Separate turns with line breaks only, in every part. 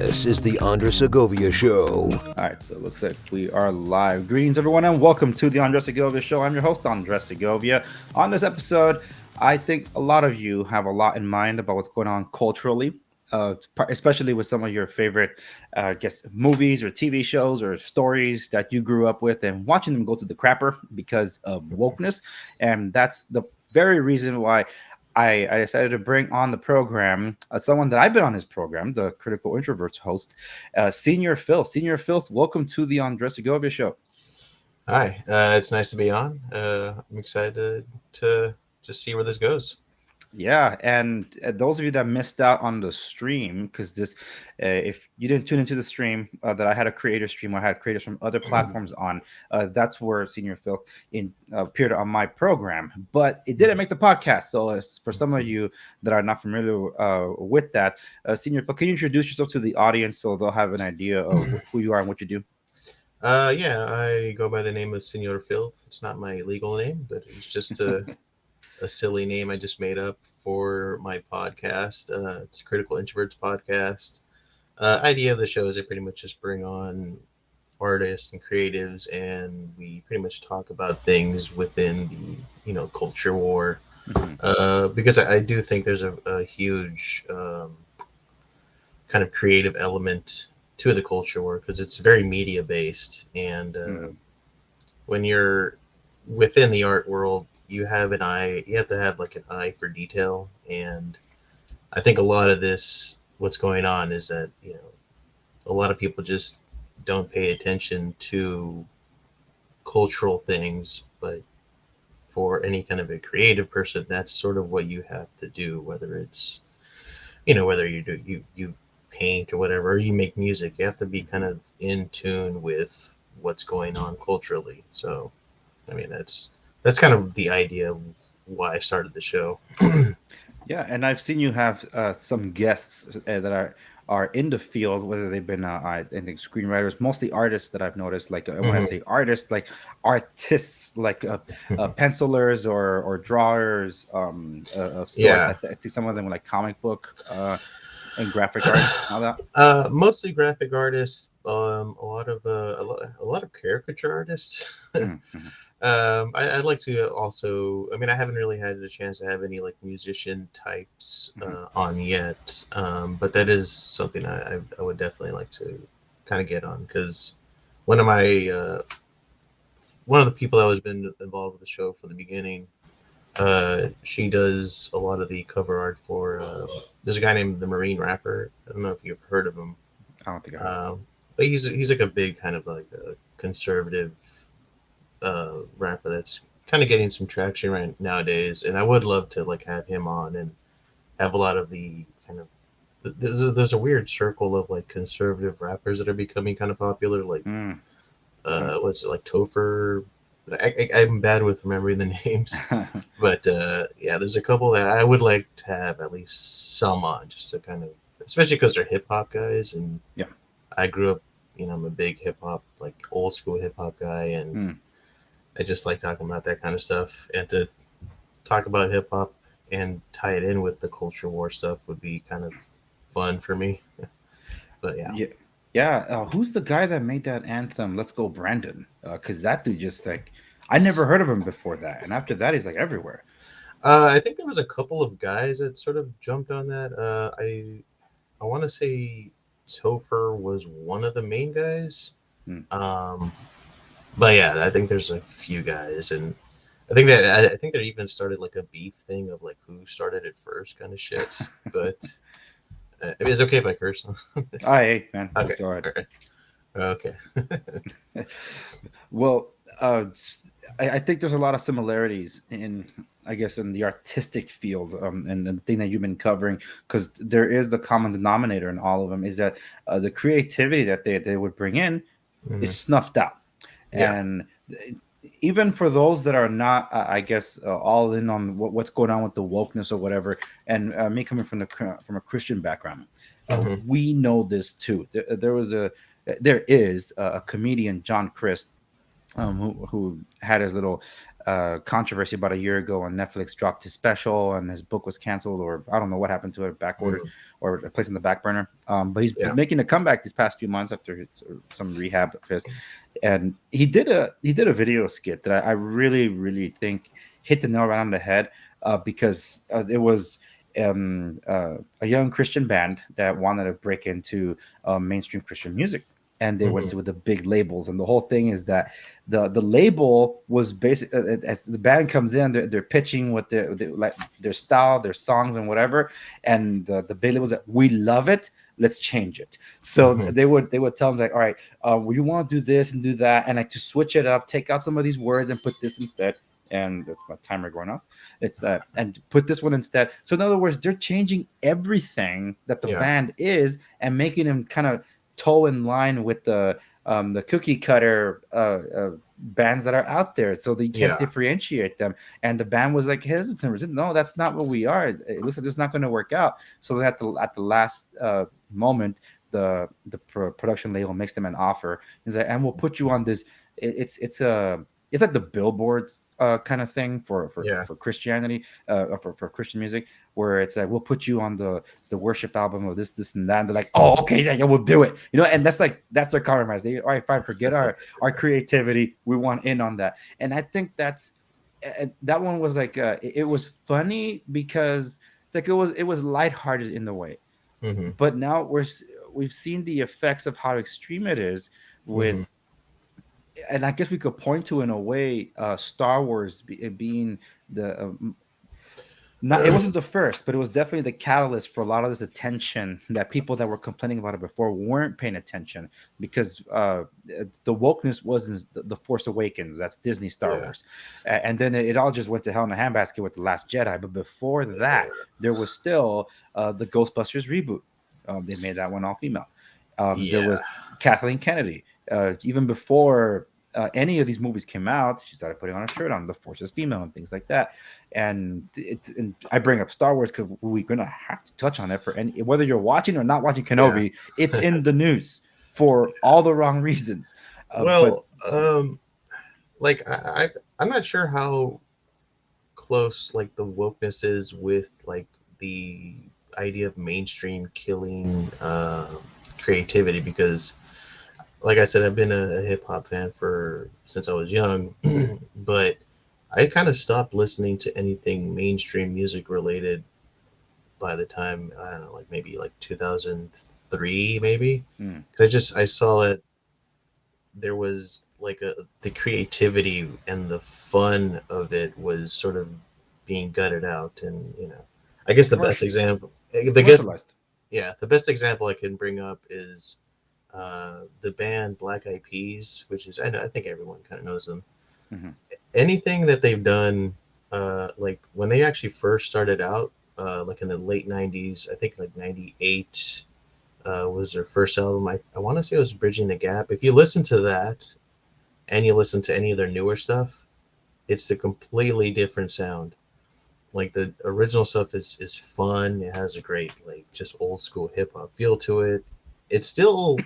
This is the Andres Segovia Show.
All right, so it looks like we are live. Greetings, everyone, and welcome to the Andres Segovia Show. I'm your host, Andres Segovia. On this episode, I think a lot of you have a lot in mind about what's going on culturally, especially with some of your favorite, movies or TV shows or stories that you grew up with and watching them go to the crapper because of wokeness. And that's the very reason why I decided to bring on the program someone that I've been on his program, the Critical Introverts host, Senor Filth. Senor Filth, welcome to the Andres Segovia Show.
Hi, it's nice to be on. I'm excited to just see where this goes.
Yeah, and those of you that missed out on the stream, because if you didn't tune into the stream, that I had a creator stream, where I had creators from other platforms on. That's where Senor Filth appeared on my program, but it didn't make the podcast. So for some of you that are not familiar with that, Senor Filth, can you introduce yourself to the audience so they'll have an idea of who you are and what you do?
Yeah, I go by the name of Senor Filth. It's not my legal name, but it's just a silly name I just made up for my podcast. It's a Critical Introverts podcast. Idea of the show is I pretty much just bring on artists and creatives, and we pretty much talk about things within the culture war. Because I do think there's a huge kind of creative element to the culture war because it's very media based, and when you're within the art world, you have to have like an eye for detail. And I think a lot of what's going on is that a lot of people just don't pay attention to cultural things, but for any kind of a creative person, that's sort of what you have to do, whether it's whether you paint or whatever, or you make music. You have to be kind of in tune with what's going on culturally. So I mean, that's kind of the idea of why I started the show.
Yeah, and I've seen you have some guests that are in the field, whether they've been I think screenwriters, mostly artists that I've noticed. Like when I say artists, like artists, like pencilers or drawers of sorts.
Yeah.
I think some of them were like comic book and graphic art, all that.
Mostly graphic artists. A lot of caricature artists.
Mm-hmm.
I'd like to also. I mean, I haven't really had a chance to have any like musician types on yet, but that is something I would definitely like to kind of get on, because one of my one of the people that has been involved with the show from the beginning, she does a lot of the cover art for. There's a guy named the Marine Rapper. I don't know if you've heard of him.
I don't think I have.
But he's like a big kind of like a conservative rapper that's kind of getting some traction right nowadays, and I would love to like have him on and have a lot of the kind of there's a weird circle of like conservative rappers that are becoming kind of popular, like what's it, like Topher. I'm bad with remembering the names, but yeah, there's a couple that I would like to have at least some on, just to kind of, especially because they're hip hop guys, and
Yeah.
I grew up, I'm a big hip hop, like old school hip hop guy, and I just like talking about that kind of stuff. And to talk about hip hop and tie it in with the culture war stuff would be kind of fun for me. But yeah.
Yeah. Who's the guy that made that anthem? Let's Go Brandon. Because that dude just like, I never heard of him before that, and after that, he's like everywhere.
I think there was a couple of guys that sort of jumped on that. I want to say Topher was one of the main guys. But yeah, I think there's a few guys, and I think they even started like a beef thing of like who started it first, kind of shit. But I mean, it's okay if I curse.
Hey, man.
Okay.
Go ahead.
Okay.
Well, I think there's a lot of similarities I guess, in the artistic field, and the thing that you've been covering, because there is the common denominator in all of them is that the creativity that they would bring in is snuffed out.
Yeah.
And even for those that are not, I guess, all in on what's going on with the wokeness or whatever, and me coming from a Christian background, we know this too. There is a comedian, John Christ, who had his little controversy about a year ago when Netflix dropped his special and his book was canceled, or I don't know what happened to it, back ordered or placed in the back burner. But he's
Yeah.
making a comeback these past few months after some rehab of his, and he did a video skit that I really think hit the nail right on the head, because it was a young Christian band that wanted to break into mainstream Christian music, and they went to the big labels. And the whole thing is that the label was basic. As the band comes in, they're pitching what their style, their songs, and whatever. And the big label was like, "We love it. Let's change it." So they would tell them like, "All right, well, you want to do this and do that, and like to switch it up, take out some of these words and put this instead." And that's my timer going off. It's that, and put this one instead. So in other words, they're changing everything that the band is and making them kind of toe in line with the cookie cutter bands that are out there, so they can't differentiate them. And the band was like hesitant. No, that's not what we are. It looks like it's not going to work out. So at the last moment, the production label makes them an offer. He's like, and we'll put you on this. It's like the billboards kind of thing for Christianity, for Christian music, where it's like, we'll put you on the worship album of this and that. And they're like, oh, okay, yeah, we'll do it. And that's their compromise. All right, fine, forget our creativity. We want in on that. And I think that one was like, it was funny because it's like it was lighthearted in the way. But now we've seen the effects of how extreme it is with. And I guess we could point to, in a way, Star Wars being the it wasn't the first, but it was definitely the catalyst for a lot of this attention that people that were complaining about it before weren't paying attention, because the wokeness wasn't the Force Awakens. That's Disney Star Wars, and then it all just went to hell in a handbasket with The Last Jedi. But before that, there was still the Ghostbusters reboot. They made that one all female. There was Kathleen Kennedy. Even before any of these movies came out, she started putting on a shirt on "The Force is female" and things like that. And I bring up Star Wars because we're gonna have to touch on it for whether you're watching or not watching Kenobi. It's in the news for all the wrong reasons.
Like I'm not sure how close like the wokeness is with like the idea of mainstream killing creativity, because like I said, I've been a hip hop fan since I was young, but I kind of stopped listening to anything mainstream music related by the time, I don't know, like maybe like 2003, maybe. I saw that there was like the creativity and the fun of it was sort of being gutted out. And I guess the best example, the best example I can bring up is the band Black Eyed Peas, which is, I think everyone kind of knows them. Anything that they've done, like when they actually first started out, like in the late 90s, I think like 98 was their first album. I want to say it was Bridging the Gap. If you listen to that and you listen to any of their newer stuff, it's a completely different sound. Like the original stuff is fun. It has a great, like, just old school hip hop feel to it. It still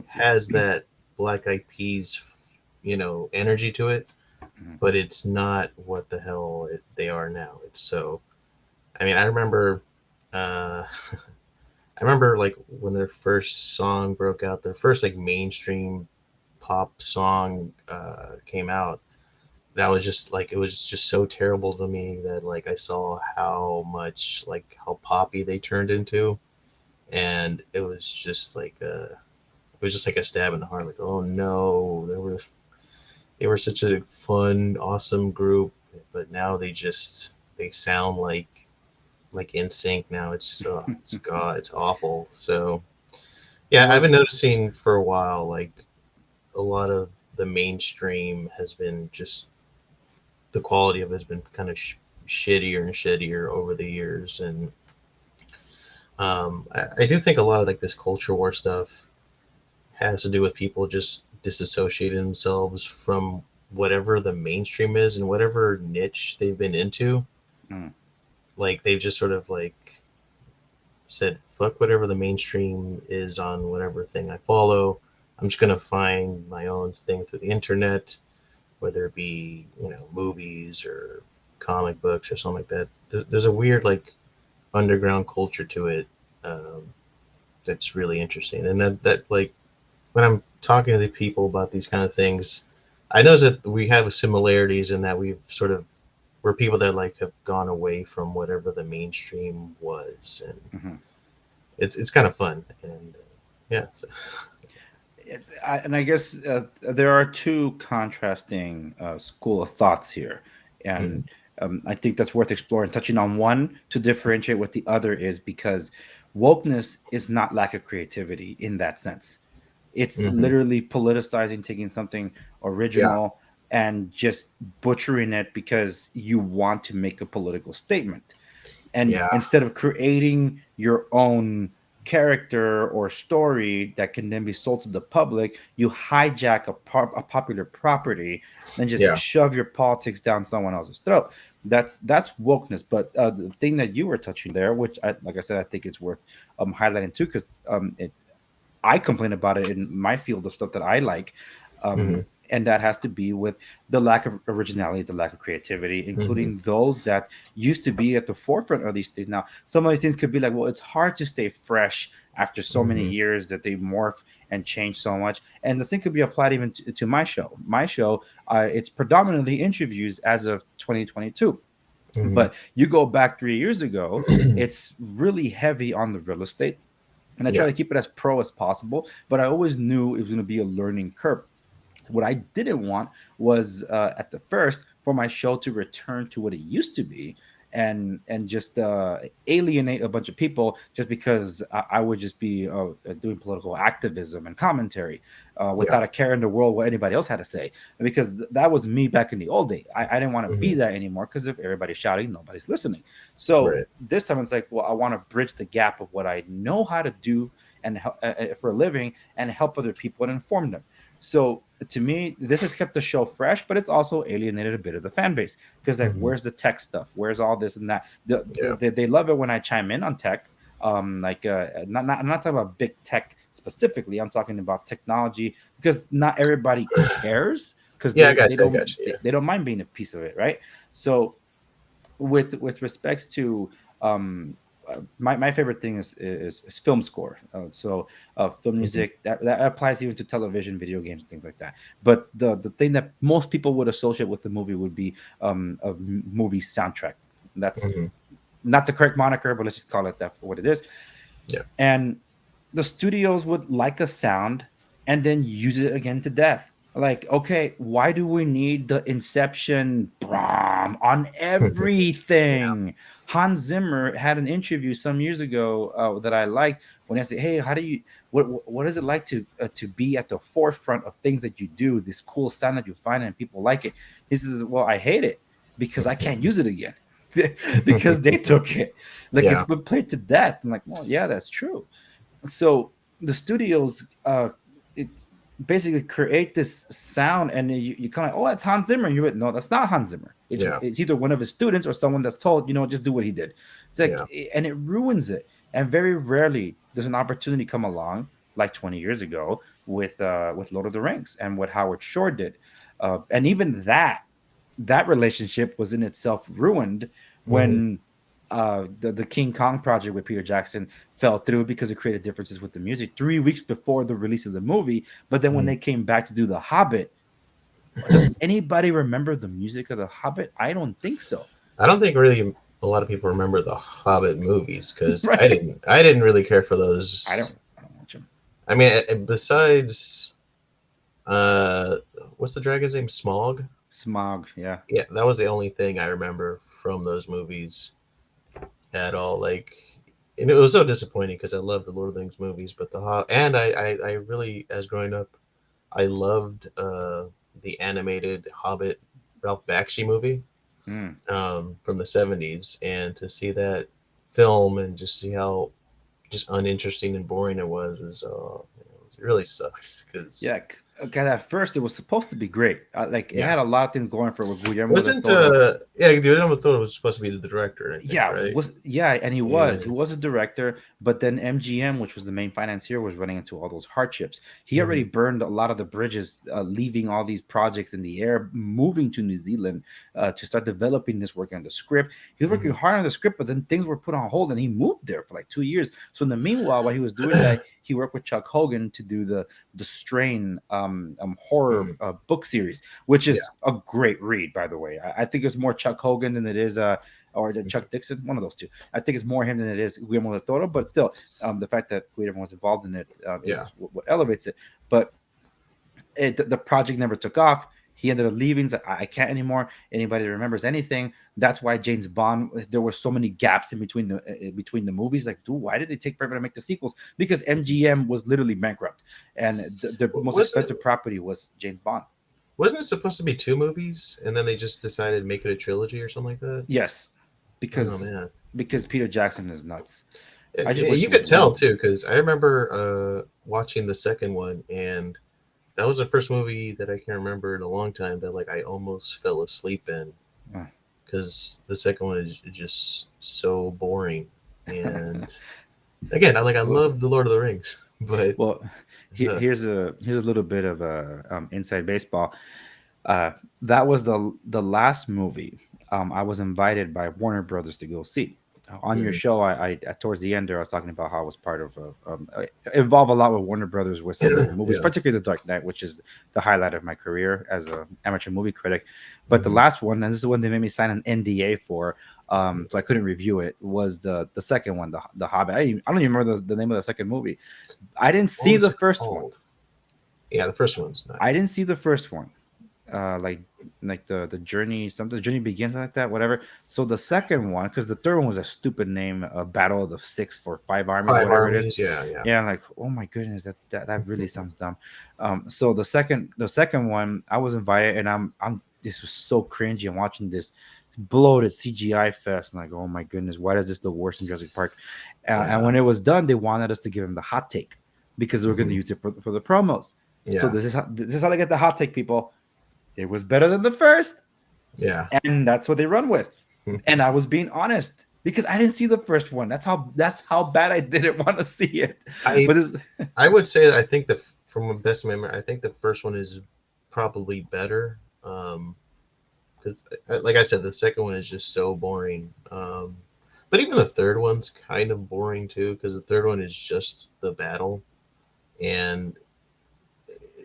has that Black Eyed Peas, energy to it, but it's not what the hell they are now. It's so, I mean, I remember like when their first song broke out, their first like mainstream pop song came out. That was just like, it was just so terrible to me that like I saw how poppy they turned into, and it was just like a stab in the heart. Like, oh no, they were such a fun, awesome group, but now they sound like NSYNC now. It's just it's awful. So yeah, I've been noticing for a while, like a lot of the mainstream has been just, the quality of it has been kind of shittier and shittier over the years. And I do think a lot of like this culture war stuff has to do with people just disassociating themselves from whatever the mainstream is and whatever niche they've been into. Like they've just sort of like said, fuck whatever the mainstream is on whatever thing I follow. I'm just going to find my own thing through the internet. whether it be movies or comic books or something like that. There's a weird like underground culture to it, um, that's really interesting, and that like when I'm talking to the people about these kind of things, I know that we have similarities in that we're people that like have gone away from whatever the mainstream was, and
Mhm.
it's kind of fun, and yeah. So,
And I guess there are two contrasting school of thoughts here, and
mhm,
I think that's worth exploring. Touching on one to differentiate what the other is, because wokeness is not lack of creativity in that sense. It's
mhm,
literally politicizing, taking something
yeah,
original and just butchering it because you want to make a political statement. And
yeah,
instead of creating your own character or story that can then be sold to the public, you hijack a popular property and just
yeah,
shove your politics down someone else's throat. That's wokeness. But the thing that you were touching there, which like I said, I think it's worth highlighting too, because it I complain about it in my field of stuff that I like.
hmm,
And that has to be with the lack of originality, the lack of creativity,
hmm,
including those that used to be at the forefront of these things. Now, some of these things could be like, well, it's hard to stay fresh after so many
hmm,
years that they morph and change so much. And the thing could be applied even to my show. My show, it's predominantly interviews as of 2022.
hmm,
But you go back 3 years ago, it's really heavy on the real estate, and I try
yeah,
to keep it as pro as possible. But I always knew it was going to be a learning curve. What I didn't want was at the first for my show to return to what it used to be, and just alienate a bunch of people just because I would just be doing political activism and commentary
yeah,
without a care in the world what anybody else had to say. Because that was me back in the old day. I didn't want to be
hmm,
that anymore, because if everybody's shouting, nobody's listening. So
right,
this time it's like, well, I want to bridge the gap of what I know how to do and for a living, and help other people and inform them. So to me, this has kept the show fresh, but it's also alienated a bit of the fan base, because like,
hmm,
where's the tech stuff? Where's all this and that?
yeah,
They love it when I chime in on tech. I'm not talking about big tech specifically. I'm talking about technology, because not everybody cares, because
yeah. I
don't
got you.
they don't mind being a piece of it, right? So with respects to um my favorite thing is film score. Film
Yeah, hmm,
music that applies even to television, video games, things like that. But the thing that most people would associate with the movie would be a movie soundtrack. That's
hmm,
not the correct moniker, but let's just call it that for what it is.
yeah,
And the studios would like a sound and then use it again to death. Like, okay, why do we need the Inception brom on
yeah,
everything? Hans Zimmer had an interview some years ago that I liked, when I said, "Hey, how do you what is it like to be at the forefront of things that you do? This cool sound that you find and people like it." He says, "Well, I hate it because I can't use it again because they took it. Like, it's
yeah,
been played to death." I'm like, "Well, yeah, that's true." So the studios it basically create this sound, and you kind of, oh, that's Hans Zimmer. You went, no, that's not Hans Zimmer.
yeah,
It's either one of his students or someone that's told, just do what he did. It's like,
yeah,
and it ruins it. And very rarely does an opportunity come along like 20 years ago with Lord of the Rings and what Howard Shore did. And even that relationship was in itself ruined
hmm,
when the King Kong project with Peter Jackson fell through because it created differences with the music 3 weeks before the release of the movie. But then when
hmm.
they came back to do The Hobbit, does anybody remember the music of The Hobbit? I don't think so.
I don't think really a lot of people remember the Hobbit movies because I
Right?
didn't. I didn't really care for
I
those.
don't. I don't watch them.
I mean, besides, uh, what's the dragon's name? Smog.
Smog. Yeah.
Yeah, that was the only thing I remember from those movies at all. Like, and it was so disappointing because I loved the Lord of the Rings movies, but and I really, as growing up, I loved the animated Hobbit Ralph Bakshi movie
Mm.
from the '70s, and to see that film and just see how just uninteresting and boring it was it really sucks because
Yeah. Okay, at first it was supposed to be great. Like it
Yeah.
had a lot of things going for it with Guillermo del
Wasn't
Toro.
Guillermo del Toro was supposed to be the director, I think, right?
And he
Yeah.
was a director, but then MGM, which was the main financier, was running into all those hardships. He already burned a lot of the bridges, leaving all these projects in the air, moving to New Zealand to start developing this, working on the script. He was working hard on the script, but then things were put on hold, and he moved there for like 2 years. So in the meanwhile, while he was doing that, he worked with Chuck Hogan to do the Strain horror book series, which is a great read, by the way. I think it's more Chuck Hogan than it is or Chuck Dixon, one of those two. I think it's more him than it is Guillermo del Toro, but still, the fact that Guillermo was involved in it is what elevates it. But the project never took off. He ended up leaving. So I can't anymore. Anybody that remembers anything? That's why James Bond. There were so many gaps in between the movies. Like, dude, why did they take forever to make the sequels? Because MGM was literally bankrupt, and the most expensive property was James Bond.
Wasn't it supposed to be 2 movies, and then they just decided to make it a trilogy or something like that?
Yes, because Peter Jackson is nuts.
You could tell too, because I remember watching the second one, and that was the first movie that I can remember in a long time that like I almost fell asleep in, because the second one is just so boring. And again, I love the Lord of the Rings, but
here's a little bit of inside baseball. That was the last movie I was invited by Warner Brothers to go see. On your show, I towards the end there, I was talking about how I was part of involved a lot with Warner Brothers with some of the movies, particularly The Dark Knight, which is the highlight of my career as an amateur movie critic. But the last one, and this is the one they made me sign an NDA for, so I couldn't review it, was the second one, the Hobbit. I don't even remember the name of the second movie. I didn't see the first one.
Yeah, the first one's not.
I didn't see the first one. Like the journey, something, the journey begins like that, whatever. So the second one, because the third one was a stupid name, a Battle of the Six for Five Armies, whatever it is. Yeah. Like, oh my goodness, that really sounds dumb. So the second one, I was invited, and I'm this was so cringy. I'm watching this bloated CGI fest, and like, oh my goodness, why is this the worst in Jurassic Park? And when it was done, they wanted us to give him the hot take because they were going to use it for the promos. So this is how they get the hot take, people. It was better than the first.
Yeah.
And that's what they run with. And I was being honest because I didn't see the first one. That's how bad I didn't want to see it.
I would say that I think from the best memory, I think the first one is probably better. Because like I said, the second one is just so boring. But even the third one's kind of boring too, because the third one is just the battle, and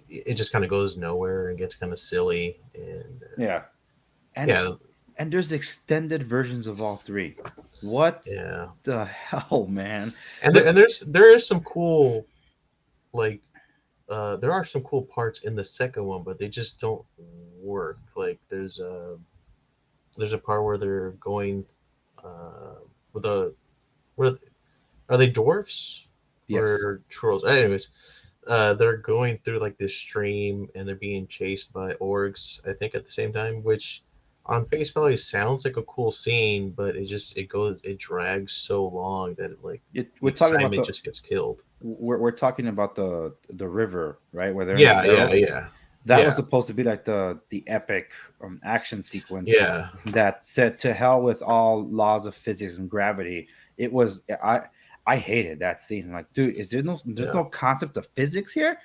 it just kind of goes nowhere and gets kind of silly. And
and there's extended versions of all three. What the hell, man?
And there is some cool, like there are some cool parts in the second one, but they just don't work. Like there's a part where they're going are they dwarfs or trolls? Anyways, they're going through like this stream and they're being chased by orcs, I think, at the same time, which on face value sounds like a cool scene, but it drags so long that
we're talking about
just gets killed.
We're talking about the river, right? Where they're
That
was supposed to be like the epic action sequence.
Yeah.
That said, to hell with all laws of physics and gravity. It was I hated that scene. Like, dude, there's no concept of physics here?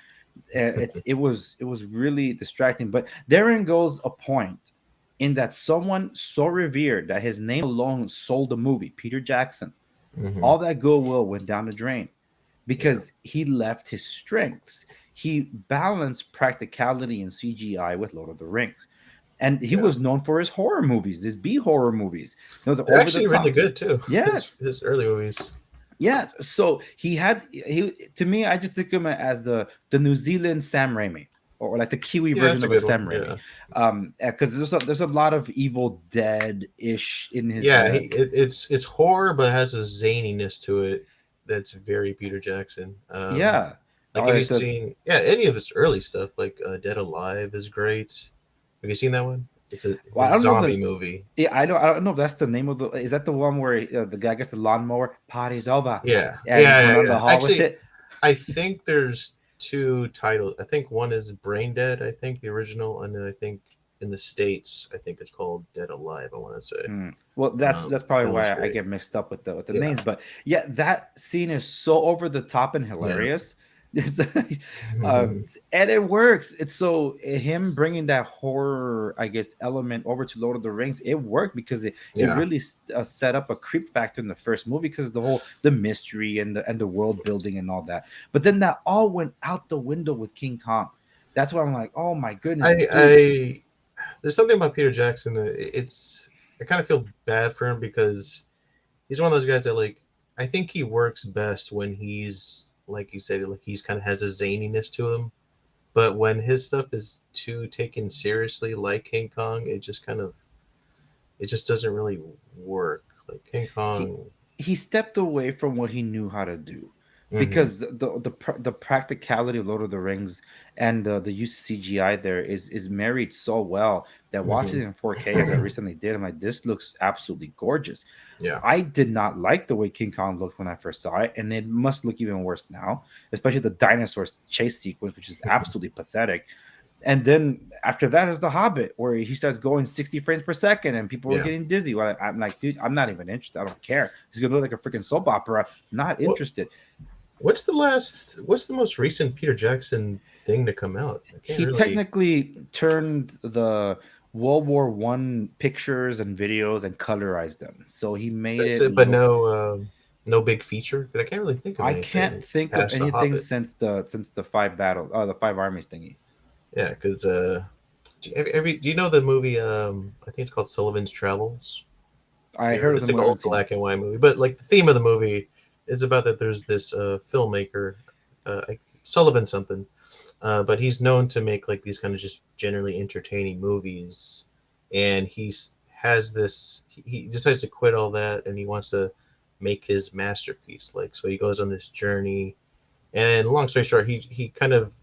It was really distracting. But therein goes a point in that someone so revered that his name alone sold the movie, Peter Jackson. All that goodwill went down the drain because he left his strengths. He balanced practicality and CGI with Lord of the Rings. And he was known for his horror movies, his B horror movies.
They're actually really good too.
Yes.
His early movies.
Yeah. So he to me, I just think of him as the New Zealand Sam Raimi, or like the Kiwi version of Sam Raimi. Because there's a lot of Evil Dead-ish in his.
Yeah, it's horror, but it has a zaniness to it that's very Peter Jackson. Like, have you seen any of his early stuff? Like Dead Alive is great. Have you seen that one? It's a zombie movie.
Yeah, I don't know if that's the name of the. Is that the one where the guy gets the lawnmower? Party's over.
Yeah.
The hall
Actually,
with it?
I think there's two titles. I think one is Brain Dead. I think the original, and then I think in the States, I think it's called Dead Alive. I want to say.
Well, that's probably
That one's
why I
great.
get mixed up with the
Yeah.
names. But yeah, that scene is so over the top and
Yeah.
hilarious. It's and it works. It's so him bringing that horror, I guess, element over to Lord of the Rings. It worked because it
Yeah.
really set up a creep factor in the first movie because the mystery and the world building and all that. But then that all went out the window with King Kong. That's why I'm like, oh my goodness, dude.
I there's something about Peter Jackson. I kind of feel bad for him because he's one of those guys that like I think he works best when he's like you said, like he's kind of has a zaniness to him. But when his stuff is too taken seriously, like King Kong, it just doesn't really work. Like King
he
Kong.
he stepped away from what he knew how to do
Hmm.
because the practicality of Lord of the Rings and the use of CGI there is married so well that watching
Hmm.
it in 4K as I recently did, I'm like, this looks absolutely gorgeous.
Yeah.
I did not like the way King Kong looked when I first saw it, and it must look even worse now, especially the dinosaurs chase sequence, which is absolutely pathetic. And then after that is the Hobbit, where he starts going 60 frames per second, and people are
Yeah.
getting dizzy. Well, I'm like, dude, I'm not even interested. I don't care. He's gonna look like a freaking soap opera. Not
What
interested.
What's the most recent Peter Jackson thing to come out? I can't
He
really.
technically turned the World War I pictures and videos and colorized them. So he made
That's
it
it, but
look.
no big feature. 'Cause I can't really think of
I can't
anything
think of
past the
anything
Hobbit.
since the the five armies thingy.
Yeah, because do you know the movie? I think it's called Sullivan's Travels.
I heard of
It's
them,
like
but
an
I haven't
old
seen it.
black and white movie, but like the theme of the movie is about that there's this filmmaker, Sullivan something, but he's known to make like these kind of just generally entertaining movies, and has this. He decides to quit all that, and he wants to make his masterpiece. Like so, he goes on this journey, and long story short, he kind of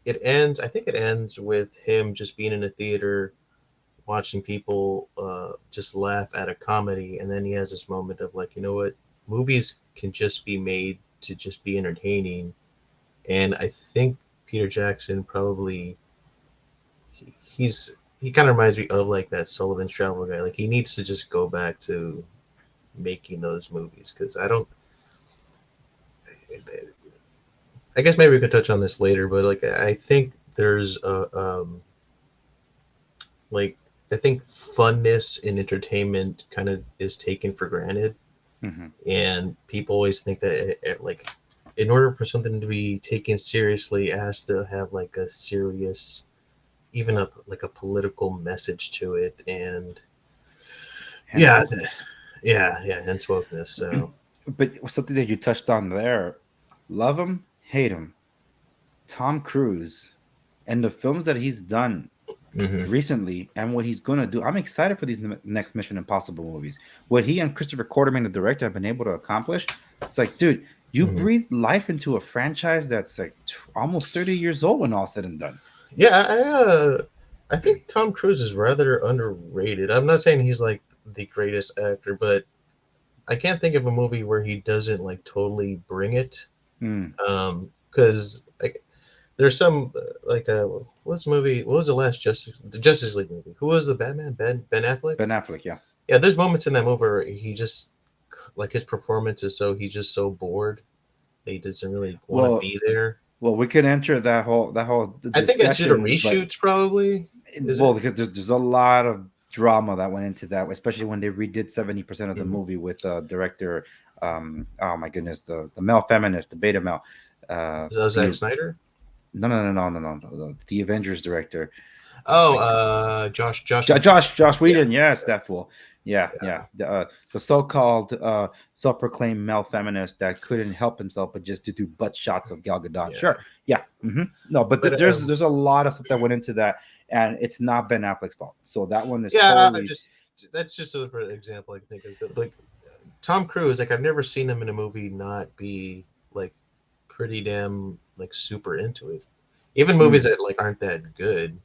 it ends. I think it ends with him just being in a theater watching people just laugh at a comedy, and then he has this moment of like, you know what, movies can just be made to just be entertaining, and I think Peter Jackson probably he kind of reminds me of like that Sullivan's Travel guy. Like he needs to just go back to making those movies because I don't. I guess maybe we could touch on this later, but like I think there's a like I think funness and entertainment kind of is taken for granted,
Hmm.
and people always think that like in order for something to be taken seriously, it has to have like a serious, even a like a political message to it, and
Hence
yeah,
wokeness.
yeah, and wokeness. So
But something that you touched on there, love him, hate him, Tom Cruise and the films that he's done
hmm
recently and what he's going to do. I'm excited for these next Mission Impossible movies. What he and Christopher Quarterman, the director, have been able to accomplish. It's like, dude, you
hmm
breathed life into a franchise that's like almost 30 years old when all said and done.
yeah, I think Tom Cruise is rather underrated. I'm not saying he's like the greatest actor, but I can't think of a movie where he doesn't like totally bring it.
Mm,
Because like there's some what's the movie? What was the last the Justice League movie? Who was the Batman? Ben Affleck.
Ben Affleck, yeah.
Yeah, there's moments in that movie where he just like his performance is so he's just so bored that he doesn't really want to
Well,
be there.
well, we could enter that whole
I think it's due to
discussion, but
reshoots probably. Is
well,
it?
because there's a lot of drama that went into that, especially when they redid 70% of the
Mhm.
movie with director, oh my goodness, the male feminist, the beta male,
Is that Zack
the
Snyder?
the Avengers director,
Oh,
my God.
Josh.
Josh
Yeah,
Whedon, yes, that fool. Yeah, yeah.
yeah,
The so-called self-proclaimed male feminist that couldn't help himself but just to do butt shots of Gal Gadot.
yeah.
Sure, yeah. No, but
But
there's a lot of stuff that went into that, and it's not Ben Affleck's fault. So that one is
yeah, I
totally.
just that's just a example I can think of. But, like Tom Cruise, like I've never seen him in a movie not be like pretty damn like super into it. Even movies
Mm.
that like aren't that good,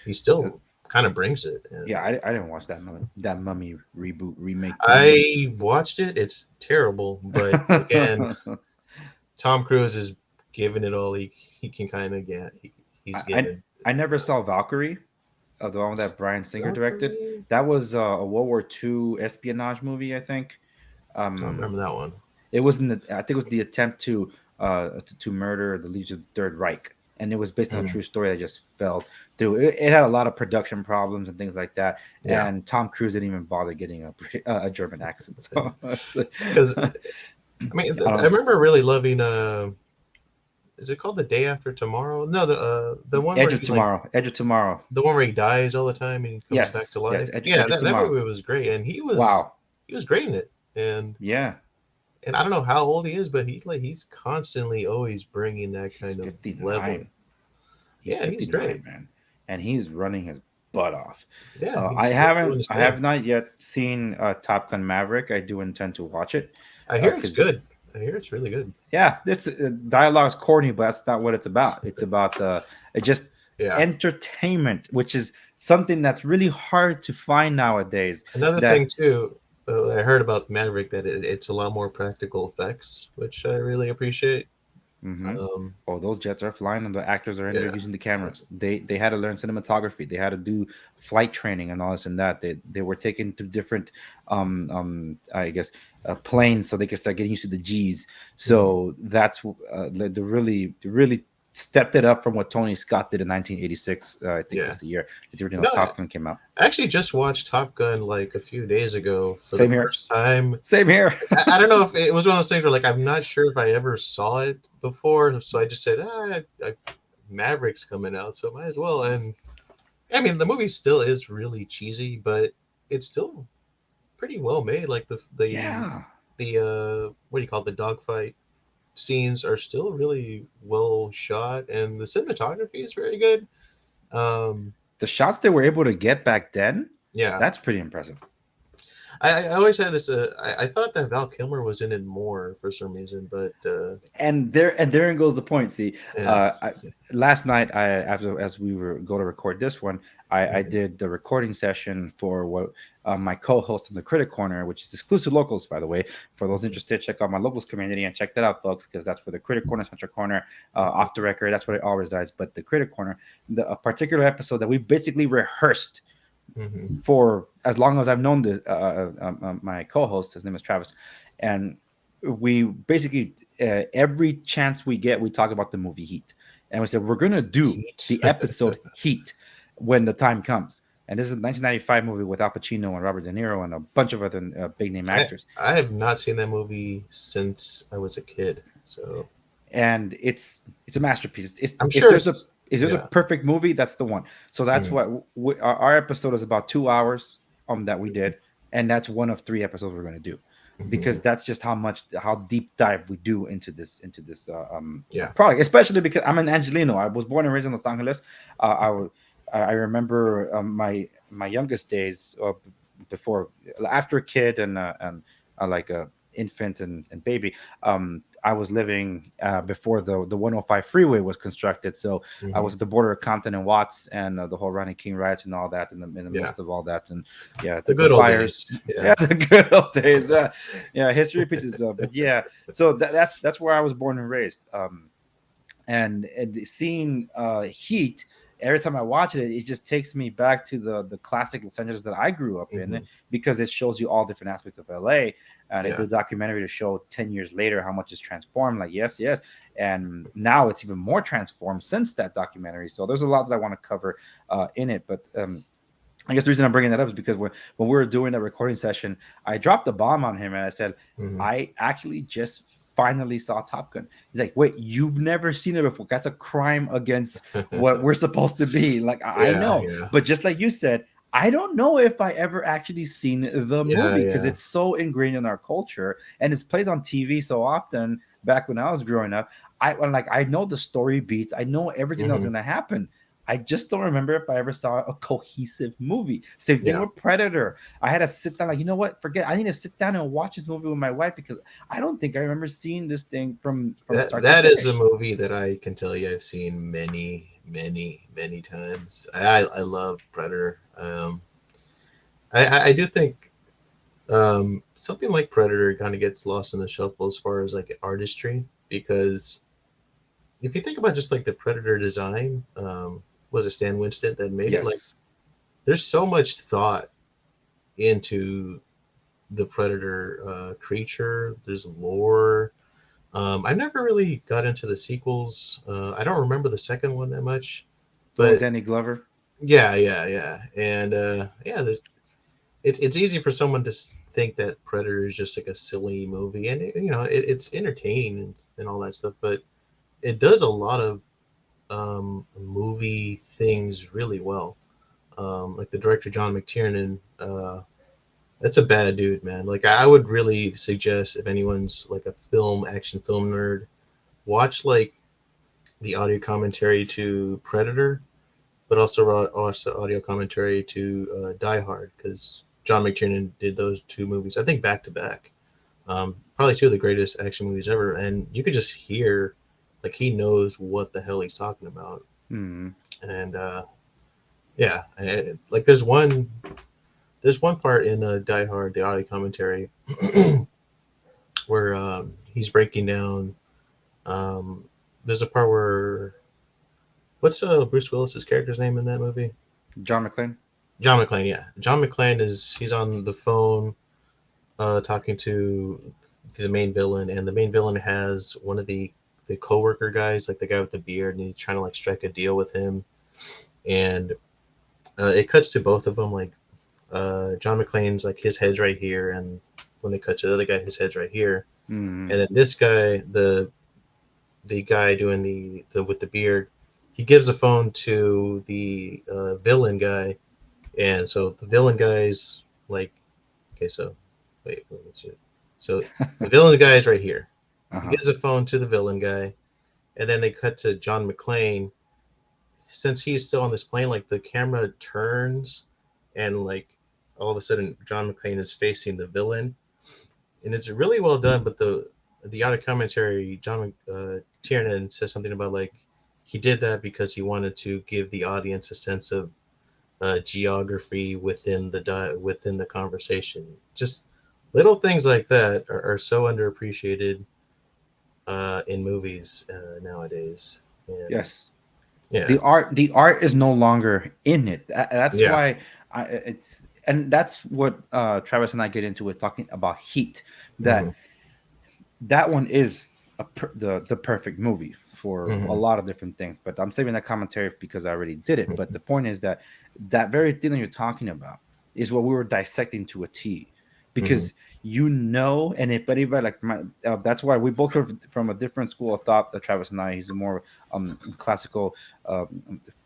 he still kind of brings it.
Yeah,
And
I didn't watch that Mummy reboot remake thingy.
I watched it. It's terrible, but again, Tom Cruise is giving it all he can kind of get. He's
I, I
given.
I never saw Valkyrie, the one that Brian Singer directed.
Valkyrie?
That was a World War II espionage movie, I think.
I don't
Um,
remember that one.
it was I think it was the attempt to murder the leaders of the Third Reich, and it was based on a
Mm,
true story that just fell through. It had a lot of production problems and things like that,
yeah,
and Tom Cruise didn't even bother getting a German accent. So
because I mean,
I
I
don't.
remember really loving. Is it called The Day After Tomorrow? No, the one where he like
Edge of Tomorrow.
the one where he dies all the time and he comes back to
Yes,
life. Yeah,
Edge of
that
Tomorrow.
movie was great, and
Wow.
he was great in it.
Yeah,
And I don't know how old he is, but he's constantly always bringing that
he's
kind of
59.
level.
He's
Yeah, he's great.
59, man, and he's running his butt off.
Yeah,
I
he's still doing
haven't.
his
I have
thing.
not yet seen Top Gun Maverick. I do intend to watch it
I hear it's
because
good. I hear it's really good.
yeah, it's dialogue's corny, but that's not what it's about. It's about it just
Yeah.
entertainment, which is something that's really hard to find nowadays.
Another thing
That
too, I heard about Maverick that it's a lot more practical effects, which I really appreciate.
hmm
Um,
oh, those jets are flying, and the actors are in there
yeah.
using the cameras. They had to learn cinematography. They had to do flight training and all this and that. They were taken to different, I guess, planes so they could start getting used to the G's.
Mhm.
So that's they really stepped it up from what Tony Scott did in 1986. I think
Yeah.
is the year that the
You
original
know,
Top Gun came out.
I actually just watched Top Gun like a few days ago for the
Same here.
first time.
Same here.
I don't know if it was one of those things where like I'm not sure if I ever saw it before, so I just said, Maverick's coming out, so might as well. And I mean, the movie still is really cheesy, but it's still pretty well made. Like
Yeah.
the what do you call it, the dogfight scenes are still really well shot, and the cinematography is very good. Um,
The shots they were able to get back then,
yeah,
that's pretty impressive.
I always had this. I thought that Val Kilmer was in it more for some reason, but
And therein goes the point. See,
yeah,
last night after as we were go to record this one, I
mhm,
did the recording session for what my co-host in the Critic Corner, which is exclusive locals, by the way. For those
mhm,
interested, check out my locals community and check that out, folks, because that's where the Critic Corner, Central Corner,
mhm,
off the record, that's where it all resides. But the Critic Corner, a particular episode that we basically rehearsed
mhm.
for as long as I've known my co-host. His name is Travis, and we basically every chance we get, we talk about the movie Heat, and we said we're gonna do
Heat.
the episode Heat when the time comes. And this is a 1995 movie with Al Pacino and Robert De Niro and a bunch of other big name actors.
I have not seen that movie since I was a kid, so
And it's a masterpiece. It's
I'm
if
sure
there's a
it's
if there's a
yeah.
perfect movie, that's the one. So that's
Mhm,
what our episode is about 2 hours that we did, and that's one of 3 episodes we're going to do because
mhm.
that's just how deep dive we do into this
Yeah.
product, especially because I'm an Angelino. I was born and raised in Los Angeles. I remember my youngest days before after a kid and like a infant and baby. I was living before the 105 freeway was constructed, so I
Mhm.
was at the border of Compton and Watts, and the whole Ronnie King riots and all that in the
Yeah.
midst of all that, and yeah,
The
the
good old
fires.
days. Yeah.
Yeah, the good old days. Yeah, history repeats itself. But yeah, so that's where I was born and raised. And seeing Heat, every time I watch it, it just takes me back to the classic Los Angeles that I grew up in
Mhm.
because it shows you all different aspects of LA. And they
Yeah.
did a documentary to show 10 years later how much it's transformed. Like, yes. And now it's even more transformed since that documentary. So there's a lot that I want to cover in it. But I guess the reason I'm bringing that up is because when we were doing that recording session, I dropped a bomb on him and I said,
Mhm.
I actually just finally saw Top Gun. He's like, wait, you've never seen it before? That's a crime against what we're supposed to be. Like, I
Yeah,
know,
yeah.
but just like you said, I don't know if I ever actually seen the
Yeah,
movie because
yeah.
it's so ingrained in our culture and it's played on TV so often. Back when I was growing up, I know the story beats, I know everything that was
Mhm.
going to happen. I just don't remember if I ever saw a cohesive movie. Same thing
Yeah.
with Predator. I had to sit down, like, you know what? Forget. I need to sit down and watch this movie with my wife because I don't think I remember seeing this thing from
That
start to
that is a
finish.
movie that I can tell you I've seen many, many, many times. I love Predator. I do think something like Predator kind of gets lost in the shuffle as far as like artistry because if you think about just like the Predator design, was it Stan Winston that made it? Like,
Yes.
there's so much thought into the Predator creature. There's lore. I never really got into the sequels. I don't remember the second one that much,
The one with
but
Danny Glover.
yeah, and yeah, it's easy for someone to think that Predator is just like a silly movie, and it's entertaining and all that stuff, but it does a lot of movie things really well. Like the director John McTiernan, that's a bad dude, man. Like I would really suggest if anyone's like a action film nerd, watch like the audio commentary to Predator, but also watch the audio commentary to Die Hard, because John McTiernan did those two movies, I think, back to back. Probably two of the greatest action movies ever, and you could just hear like he knows what the hell he's talking about.
Hmm.
And yeah, like there's one part in Die Hard, the audio commentary, where he's breaking down. Um, there's a part where what's Bruce Willis's character's name in that movie?
John McClane.
John McClane. Yeah, John McClane he's on the phone talking to the main villain, and the main villain has one of the coworker guys, like the guy with the beard, and he's trying to like strike a deal with him, and it cuts to both of them, like John McClane's like his head's right here, and when they cut to the other guy, his head's right here,
Hmm.
and then this guy, the guy doing the with the beard, he gives the phone to the villain guy, and so the villain guy's like, okay, so wait, let me see. So the villain guy is right here. He
Uh-huh.
gives the phone to the villain guy, and then they cut to John McClane. Since he's still on this plane, like the camera turns, and like all of a sudden John McClane is facing the villain, and it's really well done. But the audio commentary, John Tiernan says something about like he did that because he wanted to give the audience a sense of geography within the conversation. Just little things like that are so underappreciated in movies nowadays. And
Yes.
yeah,
The art is no longer in it. That's
yeah,
why it's, and that's what Travis and I get into with talking about Heat.
hmm
That that one is the perfect movie for a
hmm
lot of different things. But I'm saving that commentary because I already did it. But the point is that that very thing that you're talking about is what we were dissecting to a T.
hmm
Because and if anybody like that's why we both are from a different school of thought. That Travis and I, he's a more classical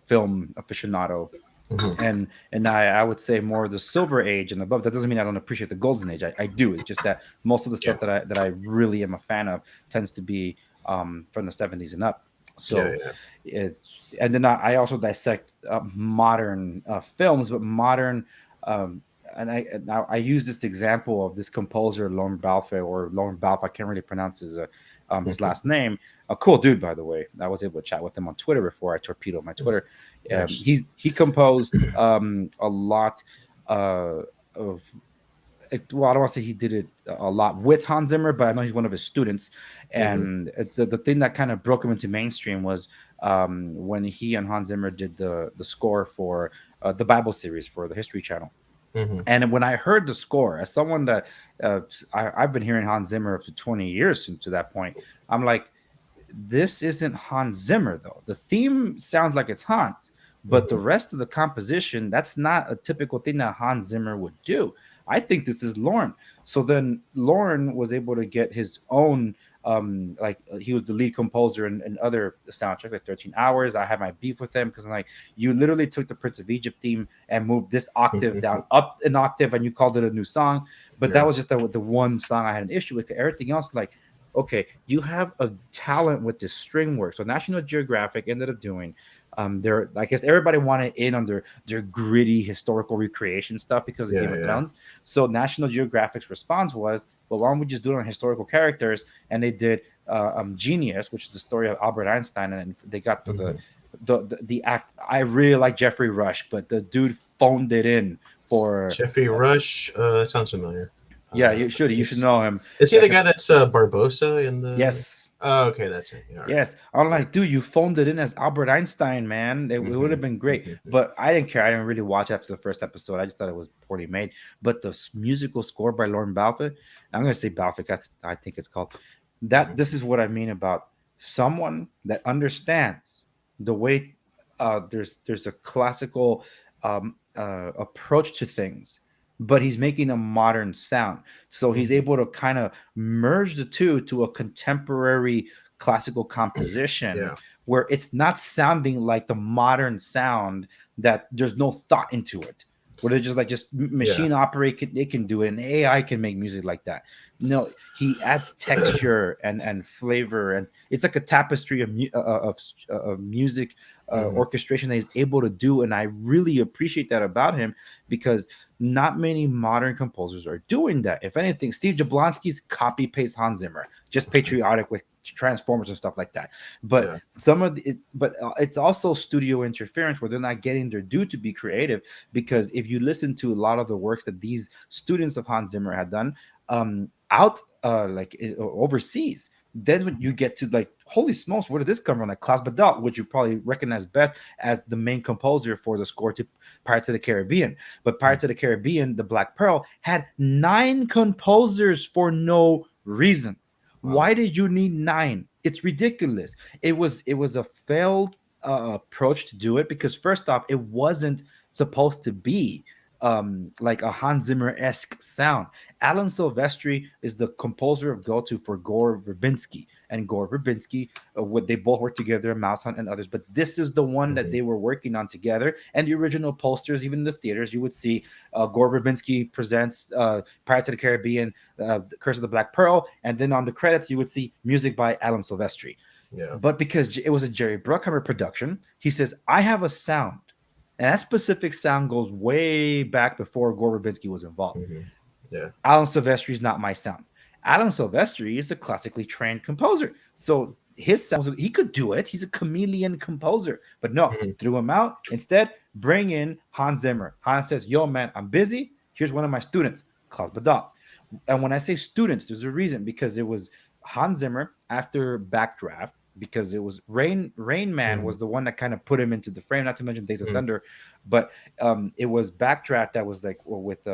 film aficionado,
hmm
and I would say more the silver age and above. That doesn't mean I don't appreciate the golden age. I do. It's just that most of the
yeah,
stuff that I really am a fan of tends to be from the 70s and up.
yeah,
So
yeah.
it's, and then I also dissect modern films, but modern and I use this example of this composer Lorne Balfe. I can't really pronounce his last name. A cool dude, by the way. I was able to chat with him on Twitter before I torpedoed my Twitter.
Nice.
He composed a lot of, well, I don't want to say he did it a lot with Hans Zimmer, but I know he's one of his students.
hmm
And the thing that kind of broke him into mainstream was when he and Hans Zimmer did the score for the Bible series for the History Channel.
hmm
And when I heard the score, as someone that I've been hearing Hans Zimmer up to 20 years to that point, I'm like, this isn't Hans Zimmer though. The theme sounds like it's Hans, but the
hmm
rest of the composition, that's not a typical thing that Hans Zimmer would do. I think this is Lorne. So then Lorne was able to get his own he was the lead composer in other soundtracks like 13 Hours. I had my beef with him because I'm like, you literally took the Prince of Egypt theme and moved this octave down up an octave and you called it a new song. But that
Yeah.
was just the one song I had an issue with. Everything else, like, okay, you have a talent with this string work. So National Geographic ended up doing their, I guess everybody wanted in on their gritty historical recreation stuff because of
Yeah.
Game of
Yeah.
Thrones. So National Geographic's response was, well, why don't we just do it on historical characters? And they did Genius, which is the story of Albert Einstein, and they got
hmm
the act. I really like Jeffrey Rush, but the dude phoned it in for.
Jeffrey Rush. That sounds familiar.
Yeah, you should
Is
know him.
is he
Yeah,
the guy
'cause-
that's Barbosa in the?
yes,
Oh, okay, that's it. Yeah, all right.
Yes, I'm
Yeah.
like, dude, you phoned it in as Albert Einstein, man. It would have been great, but I didn't care. I didn't really watch after the first episode. I just thought it was poorly made. But the musical score by Lauren Balfe, I'm gonna say Balfe. I think it's called that. This is what I mean about someone that understands the way. There's a classical approach to things, but he's making a modern sound. So he's able to kind of merge the two to a contemporary classical composition
Yeah.
where it's not sounding like the modern sound that there's no thought into it, where they're just like machine operate, it can do it, and AI can make music like that. No, he adds texture and flavor, and it's like a tapestry of music orchestration that he's able to do, and I really appreciate that about him, because not many modern composers are doing that. If anything, Steve Jablonsky's copy paste Hans Zimmer, just patriotic with Transformers and stuff like that. But
Yeah.
it's also studio interference where they're not getting their due to be creative. Because if you listen to a lot of the works that these students of Hans Zimmer had done overseas, then when you get to like, holy smokes, where did this come from? Like Klaus Badal, which you probably recognize best as the main composer for the score to Pirates of the Caribbean. But Pirates of the Caribbean, the Black Pearl, had 9 composers for no reason.
Wow.
Why did you need 9? It's ridiculous. It was a failed approach to do it, because first off, it wasn't supposed to be like a Hans Zimmer-esque sound. Alan Silvestri is the composer of go-to for Gore Verbinski, and Gore Verbinski, they both work together, Mouse Hunt and others, but this is the one that they were working on together. And the original posters, even in the theaters, you would see Gore Verbinski presents Pirates of the Caribbean, Curse of the Black Pearl, and then on the credits you would see music by Alan Silvestri.
Yeah.
But because it was a Jerry Bruckheimer production, he says, I have a sound. And that specific sound goes way back before Gore Verbinski was involved.
Yeah.
Alan Silvestri is not my sound. Alan Silvestri is a classically trained composer. So his sound, he could do it. He's a chameleon composer. But no, threw him out. Instead, bring in Hans Zimmer. Hans says, yo, man, I'm busy. Here's one of my students, Klaus Badal. And when I say students, there's a reason, because it was Hans Zimmer after Backdraft, because it was Rain Man was the one that kind of put him into the frame, not to mention Days of Thunder. But it was Backdraft that was like with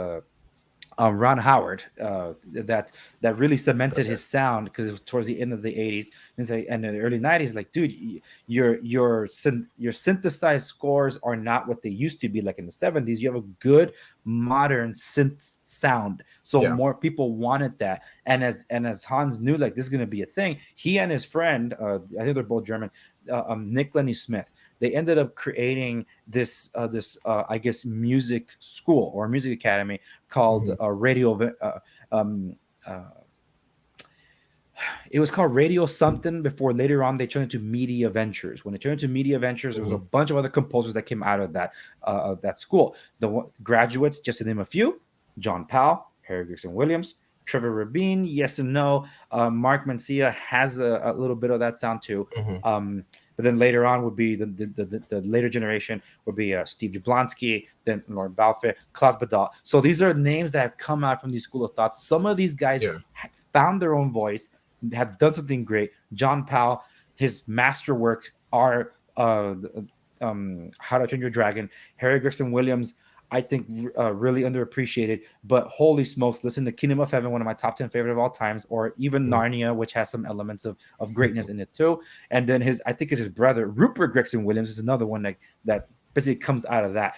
Ron Howard that really cemented his sound, because it was towards the end of the 80s and the early 90s. Like, dude, your synthesized scores are not what they used to be like in the 70s. You have a good modern synth sound, so more people wanted that. And as Hans knew, like, this is going to be a thing, he and his friend, I think they're both German, Nick Lenny Smith, they ended up creating this I guess music school or music academy called Radio. It was called Radio something before later on they turned into Media Ventures. When they turned into Media Ventures, there was a bunch of other composers that came out of that school. The graduates, just to name a few: John Powell, Harry Gregson Williams, Trevor Rabin, Yes and No. Mark Mencia has a little bit of that sound too. But then later on would be the later generation would be Steve Jablonsky, then Lauren Balfe, Klaus Badal. So these are names that have come out from these school of thoughts. Some of these guys found their own voice, have done something great. John Powell, his masterworks are How to Train Your Dragon. Harry Gregson Williams, I think really underappreciated, but holy smokes, listen to Kingdom of Heaven, one of my top 10 favorite of all times, or even Narnia, which has some elements of greatness in it too. And then I think it's his brother, Rupert Gregson Williams, is another one that basically comes out of that.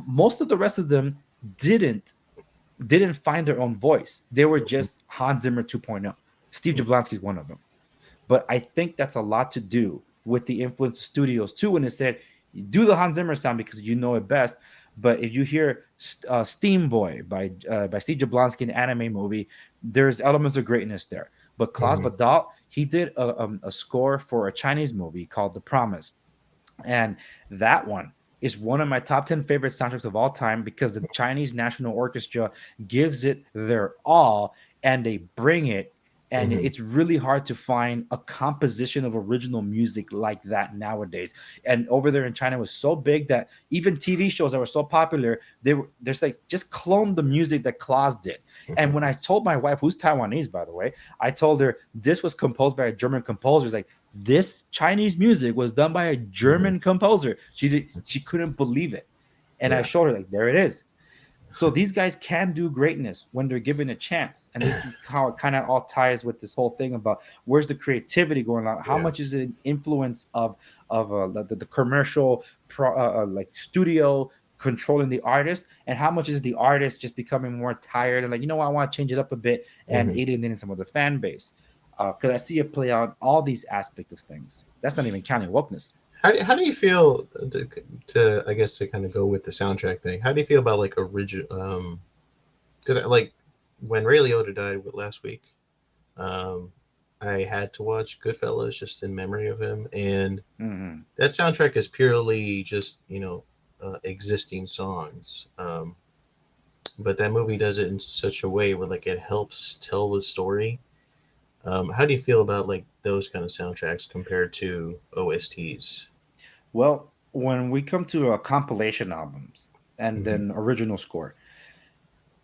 Most of the rest of them didn't find their own voice. They were just Hans Zimmer 2.0. Steve Jablonsky is one of them. But I think that's a lot to do with the influence of studios too, when they said, you do the Hans Zimmer sound because you know it best. But if you hear Steam Boy by Steve Jablonsky, an anime movie, there's elements of greatness there. But Klaus Badal, he did a score for a Chinese movie called The Promise. And that one is one of my top 10 favorite soundtracks of all time, because the Chinese National Orchestra gives it their all, and they bring it And
Mm-hmm.
it's really hard to find a composition of original music like that nowadays. And over there in China, it was so big that even TV shows that were so popular, there's like just clone the music that Klaus did. And when I told my wife, who's Taiwanese by the way, I told her this was composed by a German composer. It's like, this Chinese music was done by a German composer. She couldn't believe it. And I
Yeah.
showed her, like, there it is. So these guys can do greatness when they're given a chance. And this is how it kind of all ties with this whole thing about where's the creativity going on? How
Yeah.
much is it an influence of the commercial like studio controlling the artist, and how much is the artist just becoming more tired and like, you know what, I want to change it up a bit and
Mm-hmm.
alienating some of the fan base. Because I see it play out all these aspects of things. That's not even counting wokeness.
How do you feel to I guess to kind of go with the soundtrack thing? How do you feel about like original? Because like when Ray Liotta died last week, um, I had to watch Goodfellas just in memory of him, and
Mm-hmm.
that soundtrack is purely just existing songs. But that movie does it in such a way where like it helps tell the story. How do you feel about like those kind of soundtracks compared to OSTs?
Well, when we come to compilation albums and
Mm-hmm.
then original score,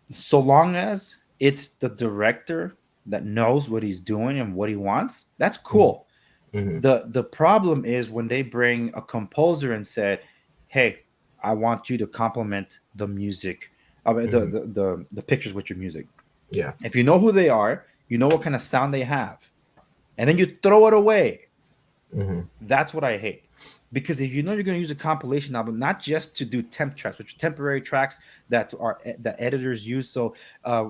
so long as it's the director that knows what he's doing and what he wants, that's cool.
Mm-hmm.
The problem is when they bring a composer and said, "Hey, I want you to complement the music,
Mm-hmm.
the pictures with your music.
Yeah.
If you know who they are, you know what kind of sound they have, and then you throw it away."
Mm-hmm.
That's what I hate. Because if you know you're going to use a compilation album, not just to do temp tracks, which are temporary tracks that are that editors use. So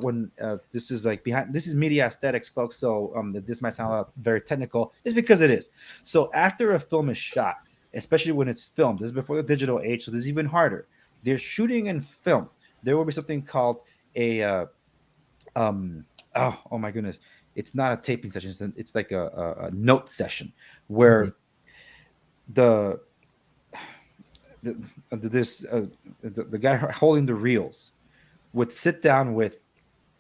when this is like behind, this is media aesthetics, folks. So this might sound very technical. It's because it is. So after a film is shot, especially when it's filmed, this is before the digital age, so this is even harder. They're shooting in film. There will be something called a um oh my goodness, it's not a taping session, it's like a note session
Mm-hmm.
where the the this the guy holding the reels would sit down with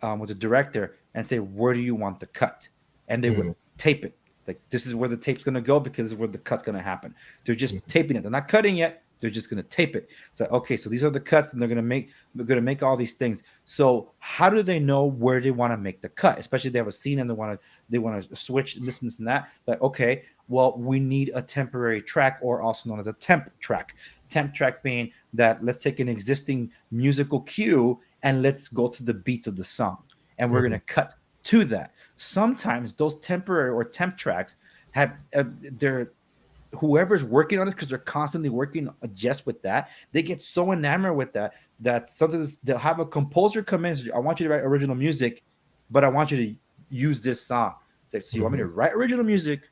the director and say, where do you want the cut, and they would
Mm-hmm.
tape it, like, this is where the tape's going to go because this is where the cut's going to happen. They're just
Mm-hmm.
taping it, they're not cutting yet, they're just going to tape it. So okay, so these are the cuts, and they're going to make all these things. So how do they know where they want to make the cut, especially if they have a scene and they want to switch this and that? Like, okay, well, we need a temporary track, or also known as a temp track. Temp track being that let's take an existing musical cue and let's go to the beats of the song, and we're going
Mm-hmm.
to cut to that. Sometimes those temporary or temp tracks have they're whoever's working on this, because they're constantly working just with that, they get so enamored with that that sometimes they'll have a composer come in and say, I want you to write original music, but I want you to use this song. It's like, so you want me to write original music,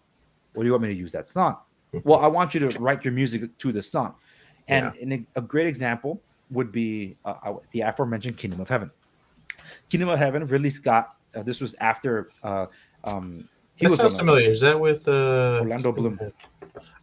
or do you want me to use that song? Well, I want you to write your music to the song.
Yeah.
And a great example would be the aforementioned Kingdom of Heaven. Kingdom of Heaven, Ridley Scott. This was after he
That
was
sounds
on
familiar. Is that with
Orlando Bloom.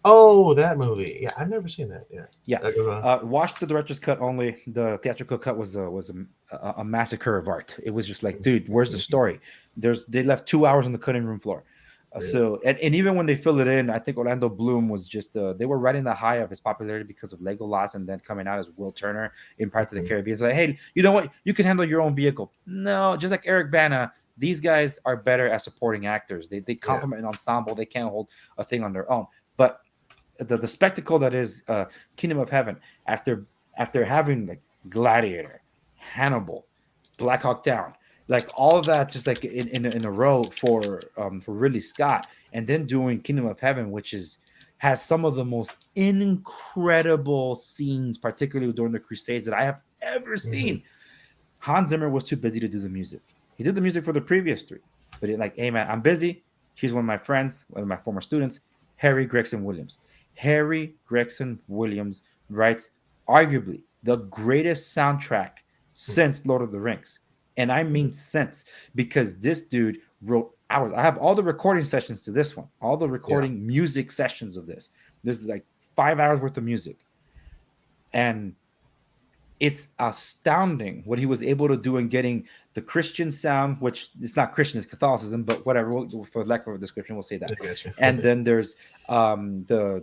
Oh, that movie. Yeah, I've never seen that. Yeah.
Yeah,
Go on.
watch the director's cut only. The theatrical cut was a massacre of art. It was just like, dude, where's the story? They left 2 hours on the cutting room floor.
Really?
So and even when they fill it in, I think Orlando Bloom was just they were riding the high of his popularity because of Legolas, and then coming out as Will Turner in Pirates of the Caribbean. It's like, hey, you know what? You can handle your own vehicle. No, just like Eric Bana, these guys are better as supporting actors. They
Yeah.
complement an ensemble. They can't hold a thing on their own. But the spectacle that is Kingdom of Heaven, after having like Gladiator, Hannibal, Black Hawk Down, like all of that, just like in a row for Ridley Scott, and then doing Kingdom of Heaven, which has some of the most incredible scenes, particularly during the Crusades, that I have ever
Mm-hmm.
seen. Hans Zimmer was too busy to do the music. He did the music for the previous three, but like, hey man, I'm busy. Here's one of my friends, one of my former students, Harry Gregson Williams. Harry Gregson Williams writes arguably the greatest soundtrack since Lord of the Rings. And I mean since, because this dude wrote hours. I have all the recording sessions to this one, all the
Yeah.
recording music sessions of this. This is like 5 hours worth of music. And it's astounding what he was able to do in getting the Christian sound, which it's not Christian, it's Catholicism, but whatever, for lack of a description, we'll say that.
I gotcha.
And then there's the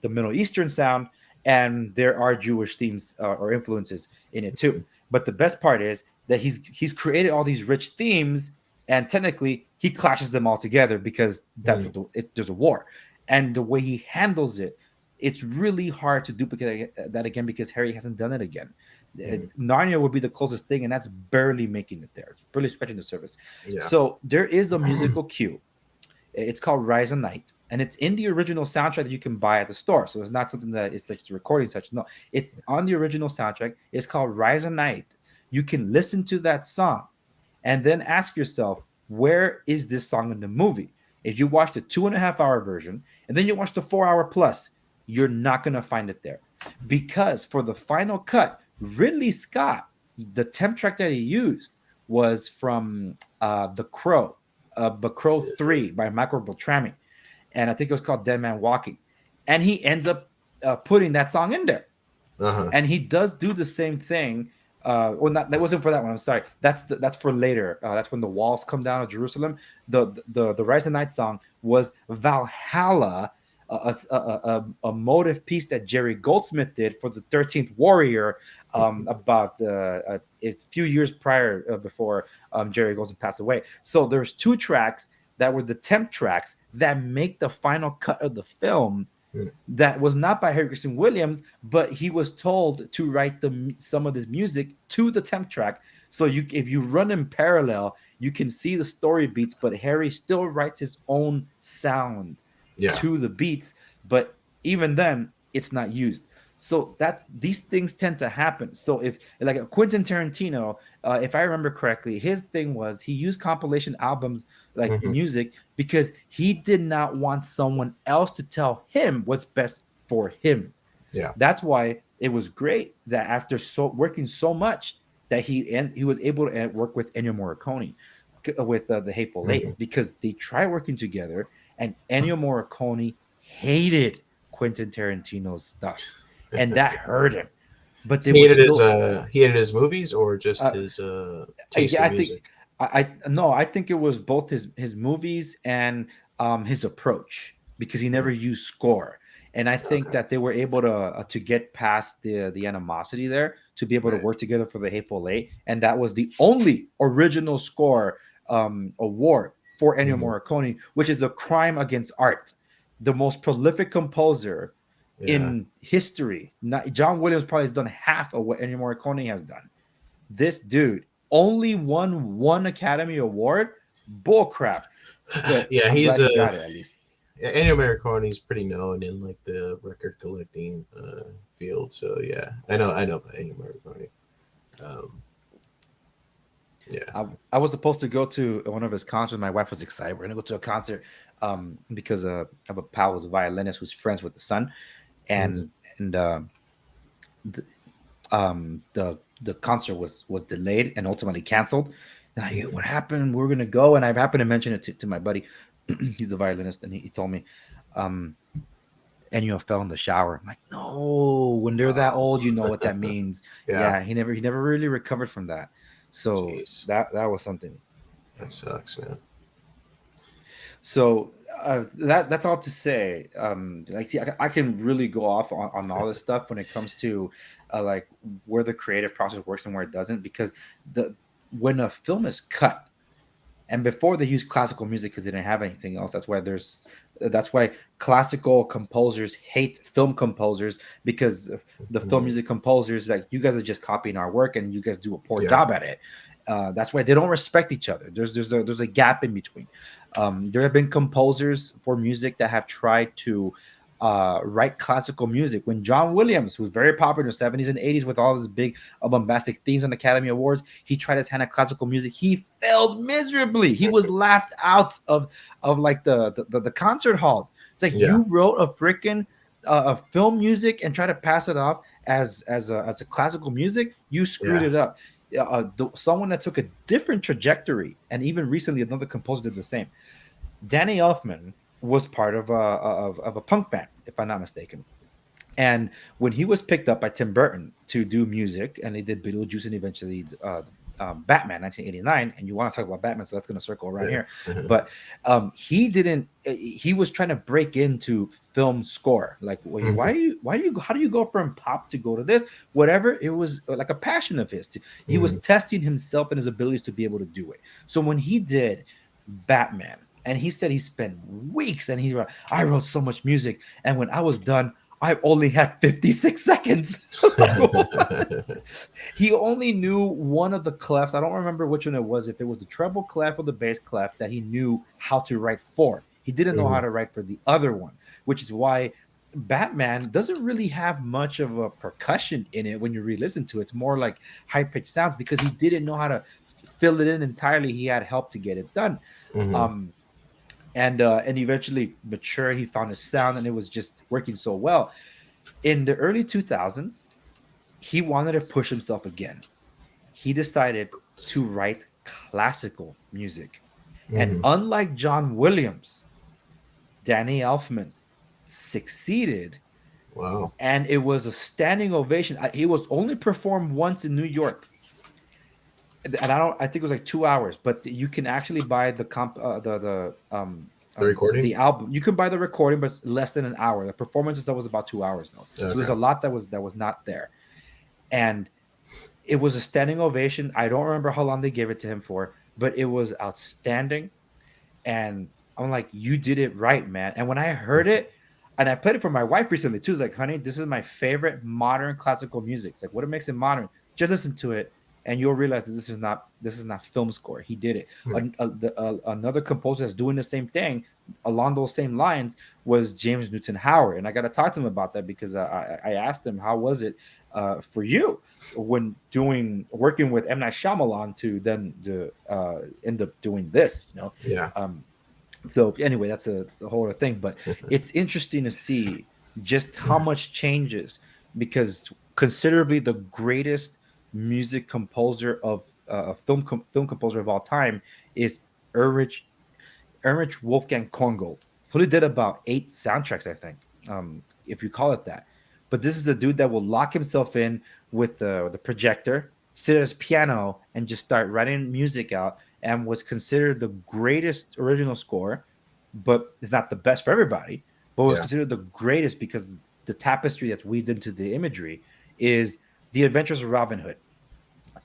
Middle Eastern sound, and there are Jewish themes or influences in it too. But the best part is that he's created all these rich themes, and technically he clashes them all together because there's a war, and the way he handles it, it's really hard to duplicate that again because Harry hasn't done it again. Narnia would be the closest thing, and that's barely making it there. It's barely scratching the surface.
Yeah.
So there is a musical cue. It's called Rise of Night, and it's in the original soundtrack that you can buy at the store. So it's not something that it's like it's recording such. No, it's on the original soundtrack. It's called Rise of Night. You can listen to that song and then ask yourself, where is this song in the movie? If you watch the 2.5-hour version and then you watch the 4-hour plus, you're not going to find it there. Because for the final cut, Ridley Scott, the temp track that he used was from The Crow, The Crow 3 by Michael Beltrami. And I think it was called Dead Man Walking. And he ends up putting that song in there. And he does do the same thing. Well, not that wasn't for that one. I'm sorry. That's for later. That's when the walls come down of Jerusalem. The Rise of Night song was Valhalla, a motive piece that Jerry Goldsmith did for the 13th Warrior about a few years prior before Jerry Goldsmith passed away. So there's 2 tracks that were the temp tracks that make the final cut of the film. That was not by Harry Christian Williams, but he was told to write some of this music to the temp track. So if you run in parallel, you can see the story beats, but Harry still writes his own sound to the beats. But even then, it's not used. So that these things tend to happen. So if like Quentin Tarantino, if I remember correctly, his thing was he used compilation albums like music because he did not want someone else to tell him what's best for him.
Yeah,
that's why it was great that after working so much that he was able to work with Ennio Morricone with the Hateful Eight because they tried working together, and Ennio Morricone hated Quentin Tarantino's stuff. And that hurt him. But they
he hated his movies or just his taste in music.
I think it was both his movies and his approach, because he never used score. And I think that they were able to get past the animosity there to be able to work together for the Hateful Eight, and that was the only original score award for Ennio Morricone, which is a crime against art. The most prolific composer in history. John Williams probably has done half of what Ennio Morricone has done. This dude only won 1 Academy Award. Bull crap.
Yeah, he
got it at least.
Ennio Morricone is pretty known in like the record collecting field. So yeah, I know about Ennio Morricone.
I was supposed to go to one of his concerts. My wife was excited. We're gonna go to a concert because I have a pal who's a violinist who's friends with the son. And the concert was delayed and ultimately canceled. And I what happened? We're gonna go, and I happened to mention it to my buddy. He's a violinist, and he told me, Ennio fell in the shower. I'm like, no, when they're that old, you know what that means. Yeah, he never really recovered from that. So that was something.
That sucks, man.
So that's all to say. I can really go off on all this stuff when it comes to like where the creative process works and where it doesn't, because when a film is cut, and before they used classical music because they didn't have anything else. That's why classical composers hate film composers, because the film music composers, like, you guys are just copying our work and you guys do a poor job at it. That's why they don't respect each other. There's a gap in between. There have been composers for music that have tried to write classical music. When John Williams, who was very popular in the 70s and 80s with all his big bombastic themes on Academy Awards, he tried his hand at classical music. He failed miserably. He was laughed out of like the concert halls. It's like, you wrote a freaking film music and try to pass it off as a classical music. You screwed it up. Someone that took a different trajectory, and even recently another composer did the same. Danny Elfman was part of a punk band, if I'm not mistaken, And when he was picked up by Tim Burton to do music, and they did Beetlejuice and eventually Batman 1989, and you want to talk about Batman, so that's going to circle around
Yeah.
here. But he didn't. He was trying to break into film score. Like, wait,
Mhm.
how do you go from pop to go to this? Whatever. It was like a passion of his. He was
Mhm.
testing himself and his abilities to be able to do it. So when he did Batman, and he said he spent weeks, and I wrote so much music, and when I was done, I only had 56 seconds. Like, he only knew one of the clefs. I don't remember which one it was, if it was the treble clef or the bass clef that he knew how to write for. He didn't know how
Mhm.
to write for the other one, which is why Batman doesn't really have much of a percussion in it when you re-listen to it. It's more like high-pitched sounds because he didn't know how to fill it in entirely. He had help to get it done.
Mhm.
Um, and eventually matured. He found his sound, and it was just working so well. In the early 2000s, he wanted to push himself again. He decided to write classical music. And
Mhm.
unlike John Williams, Danny Elfman succeeded,
Wow.
and it was a standing ovation. It was only performed once in New York, and I think it was like 2 hours, but you can actually buy
The recording?
the album. You can buy the recording, but it's less than an hour. The performance itself was about 2 hours though, so there's
Okay.
a lot that was not there, and it was a standing ovation. I don't remember how long they gave it to him for, but it was outstanding. And I'm like, you did it right, man. And when I heard it, and I played it for my wife recently too, it's like, honey, this is my favorite modern classical music. It's like, what makes it modern? Just listen to it, and you'll realize that this is not film score. He did it.
Hmm.
Another composer that's doing the same thing along those same lines was James Newton Howard, and I got to talk to him about that because I asked him, how was it for you when working with M. Night Shyamalan to then end up doing this,
Yeah.
so anyway, that's a whole other thing, but it's interesting to see just how much changes, because considerably the greatest music composer of film composer of all time is Erich Wolfgang Korngold, who did about 8 soundtracks, I think, if you call it that. But this is a dude that will lock himself in with the projector, sit at his piano, and just start writing music out, and was considered the greatest original score, but it's not the best for everybody, but was
Yeah.
considered the greatest because the tapestry that's weaved into the imagery is The Adventures of Robin Hood,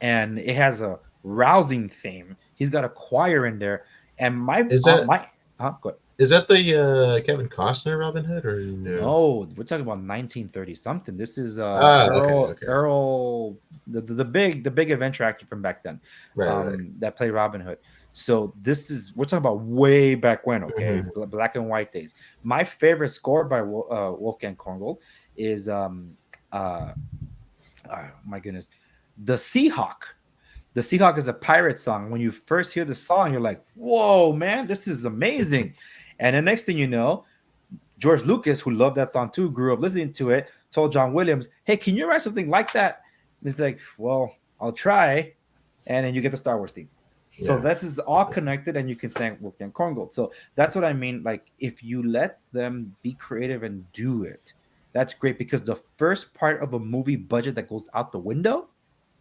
and it has a rousing theme. He's got a choir in there, and
Is that
go ahead.
is that the Kevin Costner Robin Hood or no?
No, we're talking about 1930 something. This is
Ah, okay, okay.
Earl, the big adventure actor from back then,
Right, right.
that played Robin Hood. So we're talking about way back when, okay,
Mhm.
black and white days. My favorite score by Wolfgang Korngold is uh, my goodness, the Seahawk. The Seahawk is a pirate song. When you first hear the song, you're like, "Whoa, man, this is amazing!" And the next thing you know, George Lucas, who loved that song too, grew up listening to it, told John Williams, "Hey, can you write something like that?" And it's like, "Well, I'll try." And then you get the Star Wars theme. So
Yeah.
this is all connected, and you can thank Wolfgang Korngold. So that's what I mean. Like, if you let them be creative and do it, that's great, because the first part of a movie budget that goes out the window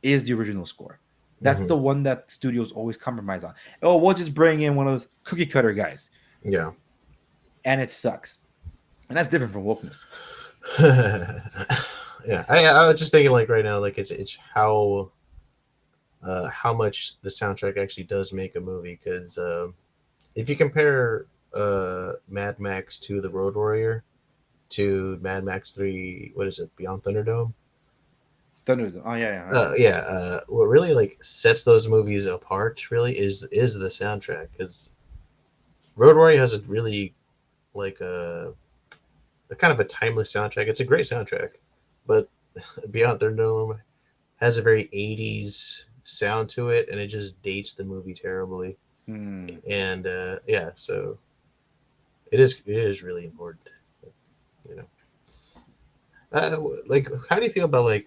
is the original score. That's
Hmm.
the one that studios always compromise on. Oh, we'll just bring in one of those cookie cutter guys,
Yeah.
and it sucks. And that's different from wokeness.
Yeah. I was just thinking like right now, like it's how much the soundtrack actually does make a movie, because if you compare Mad Max to the Road Warrior to Mad Max 3, what is it, Beyond Thunderdome?
Thunder. Oh yeah.
Yeah, what really like sets those movies apart really is the soundtrack, because Road Warrior has a really like a kind of a timeless soundtrack. It's a great soundtrack, but Beyond Thunderdome has a very 80s sound to it, and it just dates the movie terribly.
Hmm.
And yeah, so it is really important, you know. Like, how do you feel about like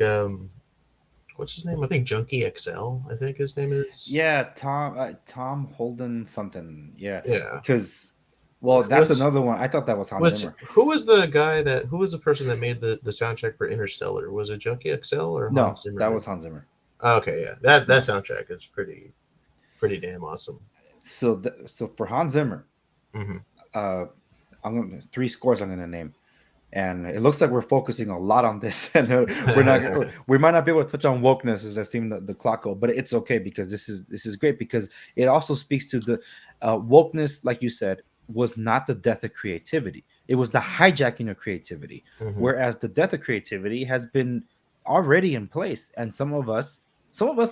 what's his name? I think Junkie XL. I think his name is.
Yeah, Tom Holden something. Yeah,
Yeah.
because Well, that's
Was
another one. I thought that was Hans Zimmer.
who was the person that made the soundtrack for Interstellar? Was it Junkie XL or
No,
Hans Zimmer?
that was Hans Zimmer.
Okay, yeah, that
Yeah.
soundtrack is pretty damn awesome.
So for Hans Zimmer,
Hmm.
uh, I'm gonna three scores I'm gonna name, and it looks like we're focusing a lot on this, and we might not be able to touch on wokeness as I seen the clock go, but it's okay because this is great because it also speaks to the wokeness, like you said, was not the death of creativity; it was the hijacking of creativity.
Hmm.
Whereas the death of creativity has been already in place, and some of us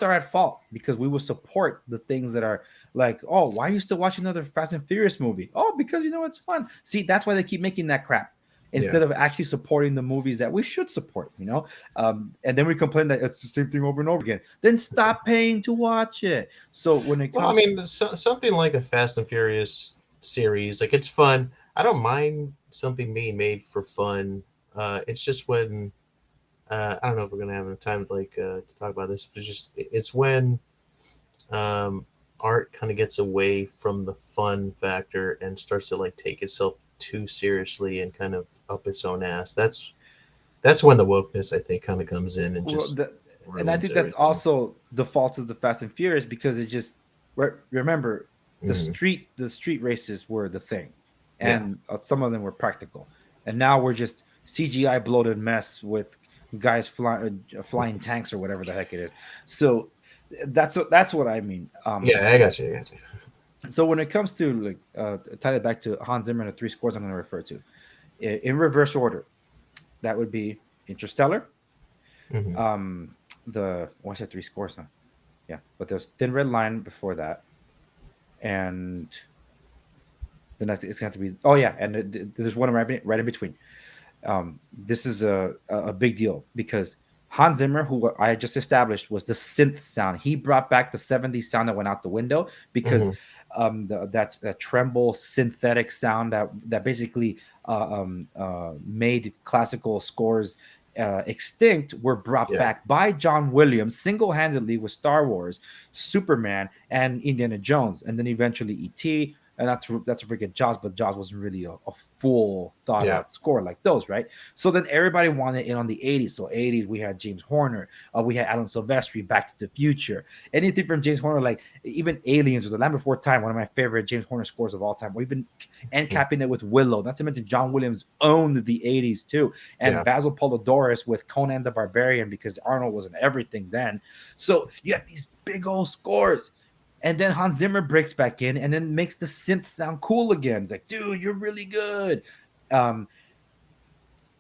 are at fault because we will support the things that are like, oh, why are you still watching another Fast and Furious movie? Oh, because it's fun. See, that's why they keep making that crap
Yeah.
instead of actually supporting the movies that we should support. And then we complain that it's the same thing over and over again. Then stop paying to watch it. So when it
Well, I
comes,
mean, something like a Fast and Furious series, like it's fun. I don't mind something being made for fun. It's just when I don't know if we're gonna have enough time to talk about this, but it's when um, art kind of gets away from the fun factor and starts to like take itself too seriously and kind of up its own ass. That's when the wokeness I think kind of comes in and
well,
just
and I
ruins
think that's
everything.
also the fault of the Fast and Furious because it just remember
Hmm.
the street races were the thing,
Yeah,
and some of them were practical, and now we're just CGI bloated mess with guys flying tanks or whatever the heck it is. So that's what I mean.
yeah, I got you. I got you.
So when it comes to like tie it back to Hans Zimmer and the three scores I'm going to refer to in reverse order, that would be Interstellar.
Hmm.
I said three scores, huh? Yeah, but there's Thin Red Line before that, and then it's going to be and there's one right in between. This is a big deal because Hans Zimmer, who I just established, was the synth sound. He brought back the '70s sound that went out the window because
Hmm.
that tremble synthetic sound that basically made classical scores extinct were brought
Yeah,
back by John Williams single-handedly with Star Wars, Superman, and Indiana Jones, and then eventually E.T. And not to forget Jaws, but Jaws wasn't really a full thought
yeah.
out score like those, right? So then everybody wanted in on the '80s. So '80s, we had James Horner, we had Alan Silvestri, Back to the Future, anything from James Horner, like even Aliens or The Land Before Time, one of my favorite James Horner scores of all time. Or even end
Mhm.
capping it with Willow. Not to mention John Williams owned the '80s too, and
Yeah.
Basil Polidorus with Conan the Barbarian because Arnold was in everything then. So you have these big old scores. And then Hans Zimmer breaks back in and then makes the synth sound cool again. It's like, dude, you're really good. Um,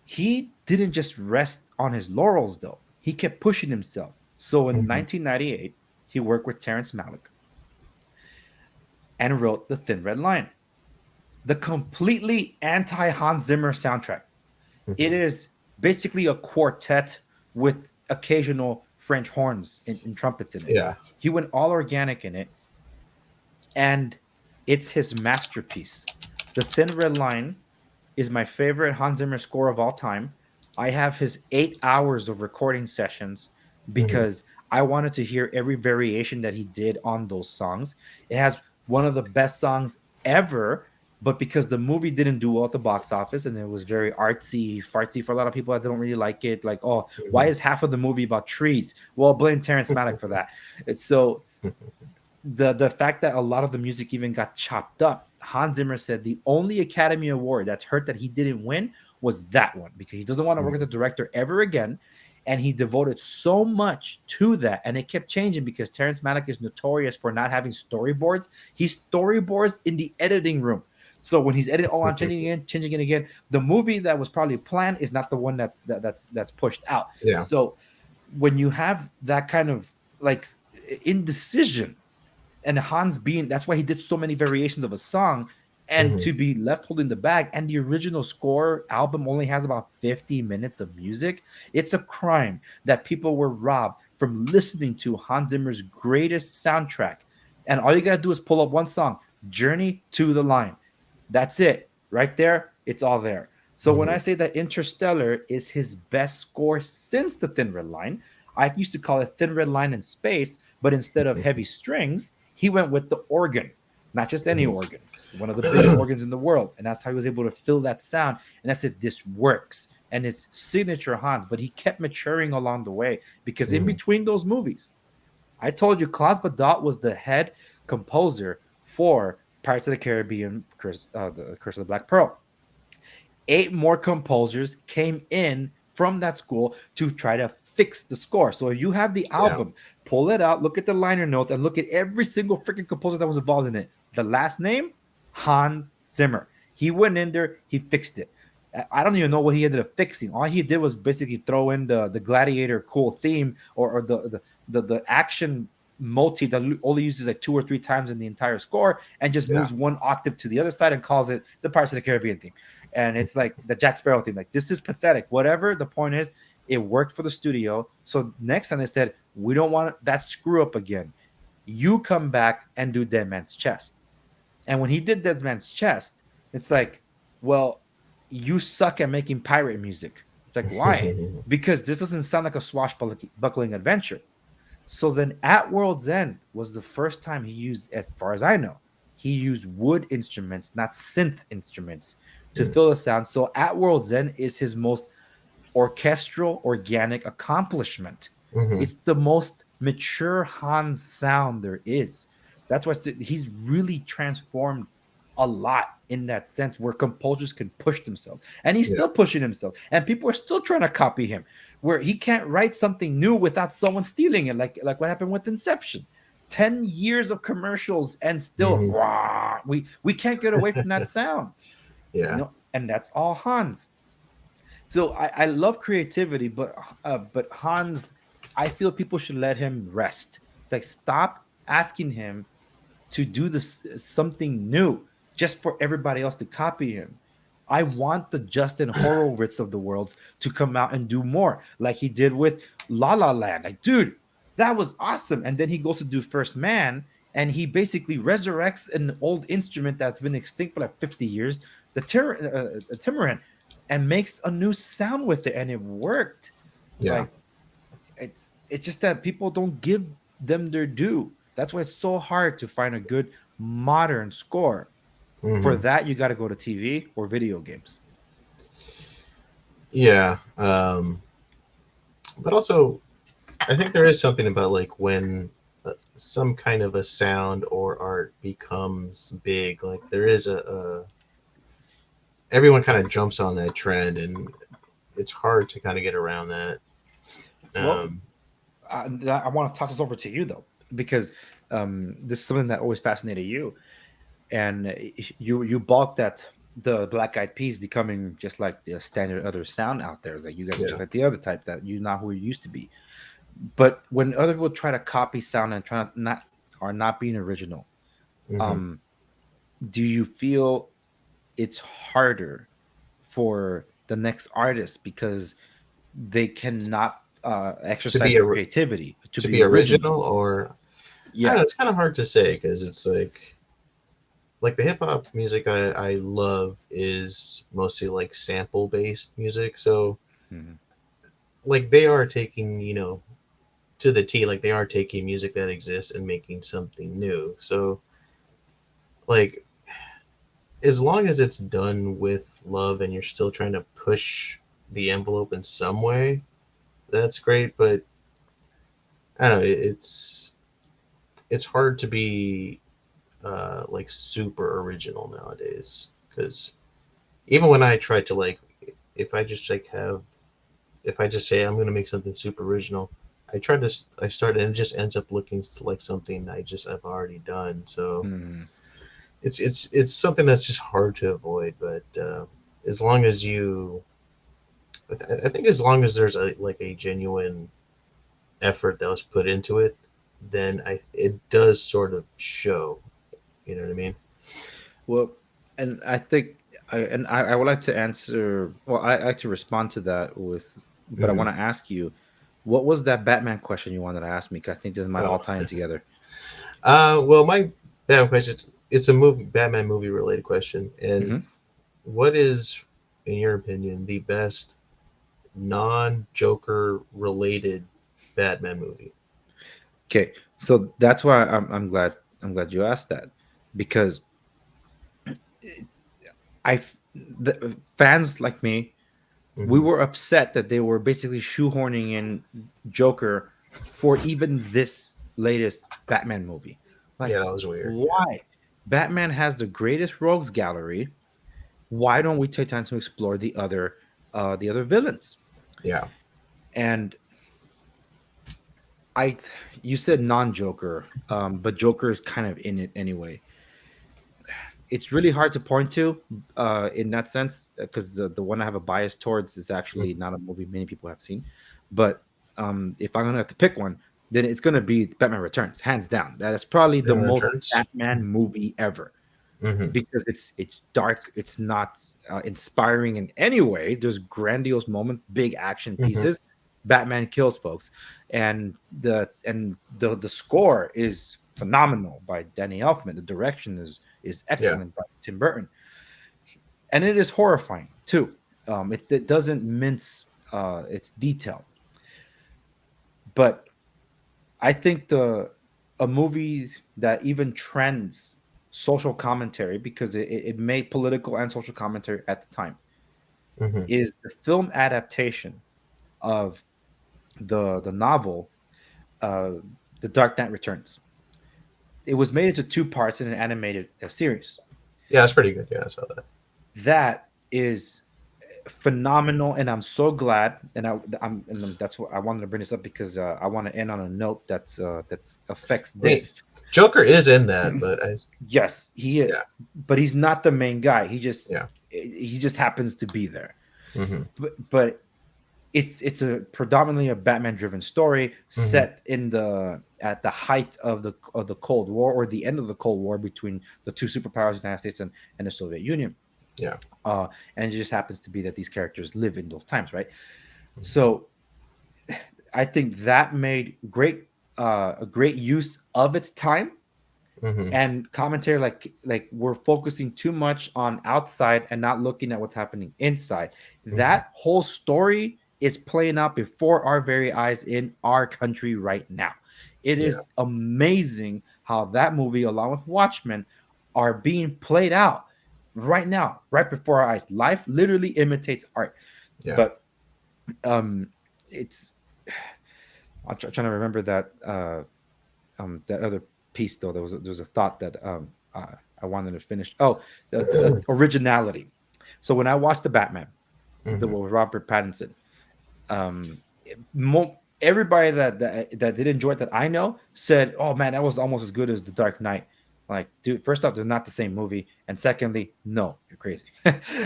he didn't just rest on his laurels, though. He kept pushing himself. So in
Hmm.
1998, he worked with Terrence Malick and wrote The Thin Red Line, the completely anti Hans Zimmer soundtrack. It
Hmm.
is basically a quartet with occasional French horns and trumpets in it.
Yeah.
He went all organic in it, and it's his masterpiece. The Thin Red Line is my favorite Hans Zimmer score of all time. I have his 8 hours of recording sessions
Hmm.
because I wanted to hear every variation that he did on those songs. It has one of the best songs ever, but because the movie didn't do well at the box office and it was very artsy, fartsy for a lot of people that don't really like it, like, oh, why
Hmm.
is half of the movie about trees? Well, blame Terrence Malick for that. It's so the fact that a lot of the music even got chopped up. Hans Zimmer said the only Academy Award that's hurt that he didn't win was that one because he doesn't want to work with the director ever again. And he devoted so much to that. And it kept changing because Terrence Malick is notorious for not having storyboards. He storyboards in the editing room. So when he's editing, oh, I'm changing it again. The movie that was probably planned is not the one that's pushed out.
Yeah.
So when you have that kind of like indecision, and Hans being that's why he did so many variations of a song, and
Hmm.
to be left holding the bag, and the original score album only has about 50 minutes of music. It's a crime that people were robbed from listening to Hans Zimmer's greatest soundtrack. And all you gotta do is pull up one song, Journey to the Line. That's it right there. It's all there. So when
Hmm.
I say that Interstellar is his best score since the Thin Red Line, I used to call it Thin Red Line in space, but instead of heavy strings, he went with the organ. not just any organ, one of the biggest organs in the world. And that's how he was able to fill that sound. And I said, this works. And it's signature Hans, but he kept maturing along the way because in between those movies, I told you Klaus Badot was the head composer for Pirates of the Caribbean, the Curse of the Black Pearl. 8 more composers came in from that school to try to fix the score. So if you have the album, pull it out, look at the liner notes, and look at every single freaking composer that was involved in it. The last name, Hans Zimmer. He went in there, he fixed it. I don't even know what he ended up fixing. All he did was basically throw in the gladiator cool theme or the action motif that only uses like 2 or 3 times in the entire score and just moves 1 octave to the other side and calls it the Pirates of the Caribbean theme. And it's like the Jack Sparrow theme. Like, this is pathetic. Whatever the point is, it worked for the studio. So next time they said, we don't want that screw up again. You come back and do Dead Man's Chest. And when he did Dead Man's Chest, it's like, well, you suck at making pirate music. It's like, why? Because this doesn't sound like a swashbuckling adventure. So then At World's End was the first time he used, as far as I know, he used wood instruments, not synth instruments, to fill the sound. So At World's End is his most orchestral, organic accomplishment. It's the most mature Hans sound there is. That's why he's really transformed a lot in that sense, where composers can push themselves, and he's still pushing himself, and people are still trying to copy him, where he can't write something new without someone stealing it, like what happened with Inception. 10 years of commercials and still we can't get away from that sound. And that's all Hans. So I love creativity, but Hans, I feel people should let him rest. It's like, stop asking him to do this something new just for everybody else to copy him. I want the Justin Horowitz of the world to come out and do more, like he did with La La Land. Like, dude, that was awesome. And then he goes to do First Man, and he basically resurrects an old instrument that's been extinct for like 50 years, the Timoran, and makes a new sound with it, and it worked. Like, it's just that people don't give them their due. That's why it's so hard to find a good modern score. For that, you got to go to TV or video games.
But also, I think there is something about like when some kind of a sound or art becomes big. Like, there is everyone kind of jumps on that trend, and it's hard to kind of get around that.
I want to toss this over to you, though, because this is something that always fascinated you, and you balked at the Black Eyed Peas becoming just like the standard other sound out there. It's like, you guys are just like the other type, that you're not who you used to be. But when other people try to copy sound and try not being original, do you feel it's harder for the next artist because they cannot exercise their creativity
to be original? Or I don't know, it's kind of hard to say, because it's like the hip hop music I love is mostly like sample based music. So like, they are taking, to the T, like they are taking music that exists and making something new. So like, as long as it's done with love and you're still trying to push the envelope in some way, that's great. But I don't know, it's hard to be like super original nowadays, because even when I try to, like, if I just say I'm going to make something super original, I start and it just ends up looking like something I've already done. So it's something that's just hard to avoid. But as long as I think as long as there's a genuine effort that was put into it, then it does sort of show. You know what I mean?
Well, and I think I would like to answer. Well, I like to respond to that but I want to ask you, what was that Batman question you wanted to ask me? Because I think this might all tie in together.
Well, my Batman question, it's a Batman movie related question. And what is, in your opinion, the best non-Joker related Batman movie?
Okay, so that's why I'm glad you asked that. because I the fans like me, we
Hmm.
were upset that they were basically shoehorning in Joker for even this latest Batman movie. Like,
Yeah, that was weird. Yeah.
why? Batman has the greatest rogues gallery. Why don't we take time to explore the other villains?
Yeah.
And I, you said non-Joker, but Joker is kind of in it anyway. It's really hard to point to in that sense because the one I have a bias towards is actually
Mhm.
not a movie many people have seen. But if I'm gonna have to pick one, then it's gonna be Batman Returns, hands down. That's probably the
Batman
most
Returns.
Batman movie ever
Hmm.
because it's dark, it's not inspiring in any way. There's grandiose moments, big action
Hmm.
pieces. Batman kills folks, and the score is phenomenal by Danny Elfman. The direction is
Yeah.
excellent by Tim Burton, and it is horrifying too. It doesn't mince its detail, but I think the a movie that even trends social commentary because it made political and social commentary at the time
Hmm.
is the film adaptation of the novel uh, The Dark Knight Returns. It was made into two parts in an animated series.
Yeah, that's pretty good. Yeah, I saw that.
That is phenomenal, and I'm so glad. And that's what I wanted to bring this up because I want to end on a note that's affects
I mean,
this.
Joker is in that, but
Yes, he is,
yeah,
but he's not the main guy.
yeah.
He just happens to be there.
Hmm.
But it's a predominantly a Batman driven story
Hmm.
set in the at the height of the Cold War or the end of the Cold War between the two superpowers, the United States and the Soviet Union.
Yeah.
Uh, and it just happens to be that these characters live in those times, right?
Hmm.
So I think that made a great use of its time
Hmm.
and commentary like we're focusing too much on outside and not looking at what's happening inside.
Hmm.
That whole story is playing out before our very eyes in our country right now. It
Yeah.
is amazing how that movie along with Watchmen are being played out right now, right before our eyes. Life literally imitates art.
Yeah.
But um it's trying to remember that other piece though. There was a thought that I wanted to finish. Oh, the originality. So when I watched the Batman, the
Hmm.
with Robert Pattinson, um, everybody that did enjoy it that I know said, "Oh man, that was almost as good as the Dark Knight." Like, dude, first off, they're not the same movie, and secondly, no, you're crazy.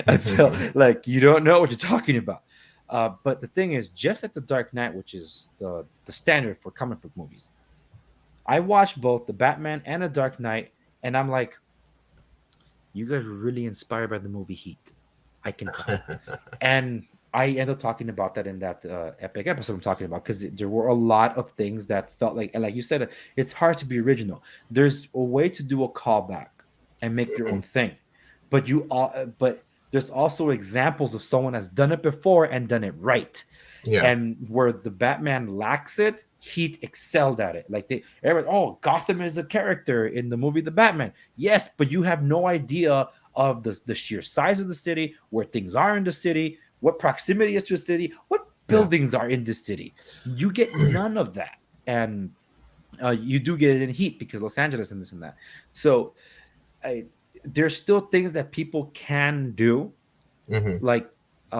Until like you don't know what you're talking about. But the thing is, just at the Dark Knight, which is the standard for comic book movies, I watched both the Batman and the Dark Knight, and I'm like, you guys were really inspired by the movie Heat. I can tell. And I end up talking about that in that epic episode I'm talking about because there were a lot of things that felt like, and like you said, it's hard to be original. There's a way to do a callback and make your
Hmm.
own thing, but there's also examples of someone has done it before and done it right.
Yeah.
And where the Batman lacks it, Heat excelled at it. Like everyone, oh, Gotham is a character in the movie The Batman. Yes, but you have no idea of the sheer size of the city, where things are in the city, what proximity is to the city, what
Yeah.
buildings are in the city. You get none of that, and you do get it in Heat because Los Angeles and this and that. So I, there's still things that people can do,
Hmm.
like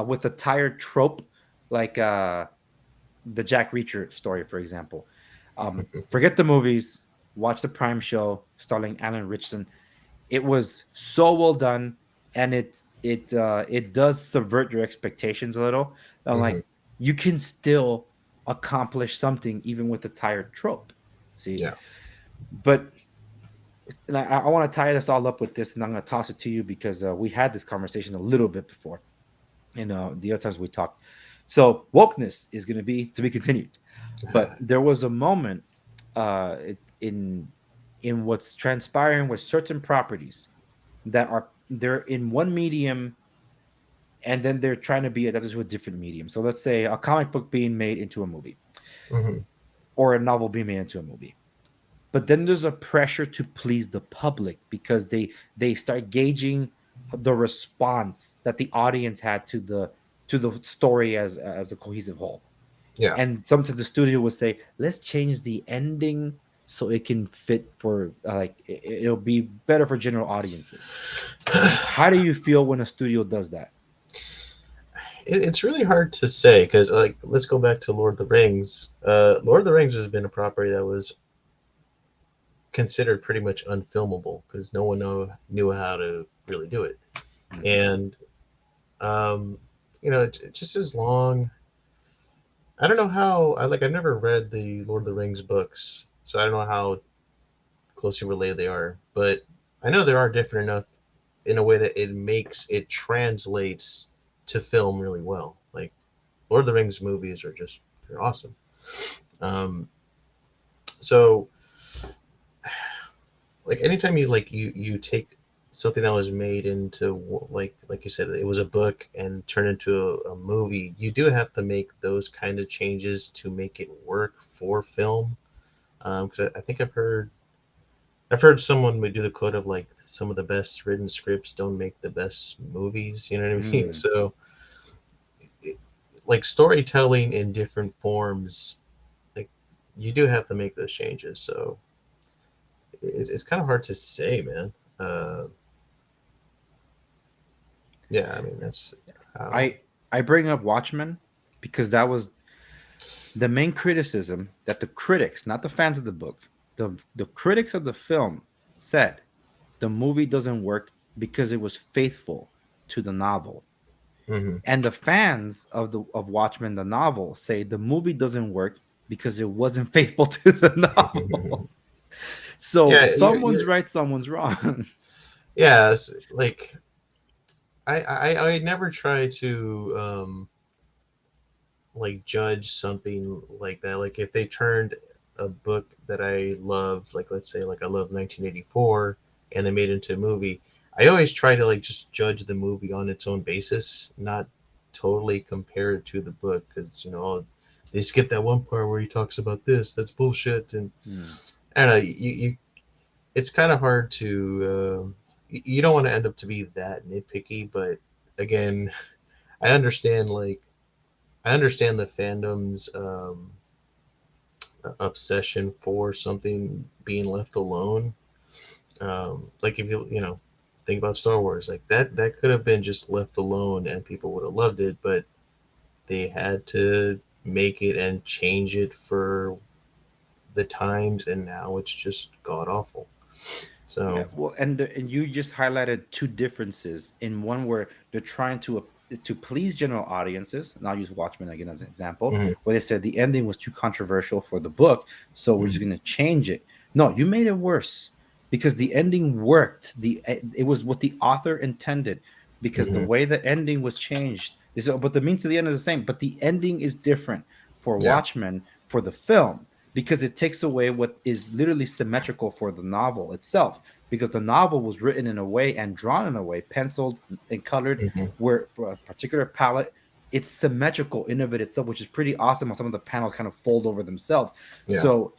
with the tired trope, like the Jack Reacher story, for example. Forget the movies, watch the Prime show starring Alan Richson. It was so well done, and it does subvert your expectations a little. I'm
Hmm.
like, you can still accomplish something even with the tired trope. See,
Yeah.
but and I want to tie this all up with this, and I'm going to toss it to you because we had this conversation a little bit before, the other times we talked. So wokeness is going to be continued, but there was a moment in what's transpiring with certain properties that are they're in one medium and then they're trying to be adapted to a different medium. So let's say a comic book being made into a movie
Hmm.
or a novel being made into a movie. but then there's a pressure to please the public because they start gauging the response that the audience had to the story as a cohesive whole.
Yeah.
And sometimes the studio would say, let's change the ending so it can fit for it'll be better for general audiences. How do you feel when a studio does that?
It's really hard to say because, like, let's go back to Lord of the Rings. Lord of the Rings has been a property that was considered pretty much unfilmable because no one knew how to really do it.
Mhm.
And, just as long. I don't know how. I've never read the Lord of the Rings books, so I don't know how closely related they are. But I know they are different enough in a way that it translates to film really well. Like Lord of the Rings movies they're awesome. So like anytime you take something that was made into like you said, it was a book and turned into a movie, you do have to make those kind of changes to make it work for film. Because I think I've heard someone would do the quote of like some of the best written scripts don't make the best movies. You know what I mean?
Mm.
So like storytelling in different forms, like you do have to make those changes. So it's kind of hard to say, man. Uh, yeah, I mean that's how.
I bring up Watchmen because that was the main criticism that the critics, not the fans of the book, the critics of the film said the movie doesn't work because it was faithful to the novel.
Hmm.
And the fans of Watchmen the novel say the movie doesn't work because it wasn't faithful to the novel. So
Yeah,
someone's right, someone's wrong.
yeah. Like I never try to like judge something like that. Like if they turned a book that I love, like let's say like I love 1984, and they made it into a movie, I always try to like just judge the movie on its own basis, not totally compare it to the book because oh, they skipped that one part where he talks about this. That's bullshit. And
Hmm.
I don't know. You it's kind of hard to. You don't want to end up to be that nitpicky, but again, I understand like I understand the fandom's obsession for something being left alone. Like if you think about Star Wars, like that could have been just left alone and people would have loved it, but they had to make it and change it for the times, and now it's just god awful.
Yeah,
So
well, and you just highlighted two differences in one where they're trying to please general audiences, and I'll use Watchmen again as an example,
mhm,
where they said the ending was too controversial for the book, so we're just
mhm,
going to change it. No, you made it worse because the ending worked. It was what the author intended because the
mhm,
way the ending was changed is, but the means to the end is the same, but the ending is different for
yeah,
Watchmen for the film because it takes away what is literally symmetrical for the novel itself because the novel was written in a way and drawn in a way, penciled and colored,
mhm,
where for a particular palette, it's symmetrical in of it itself, which is pretty awesome. How some of the panels kind of fold over themselves.
yeah.
So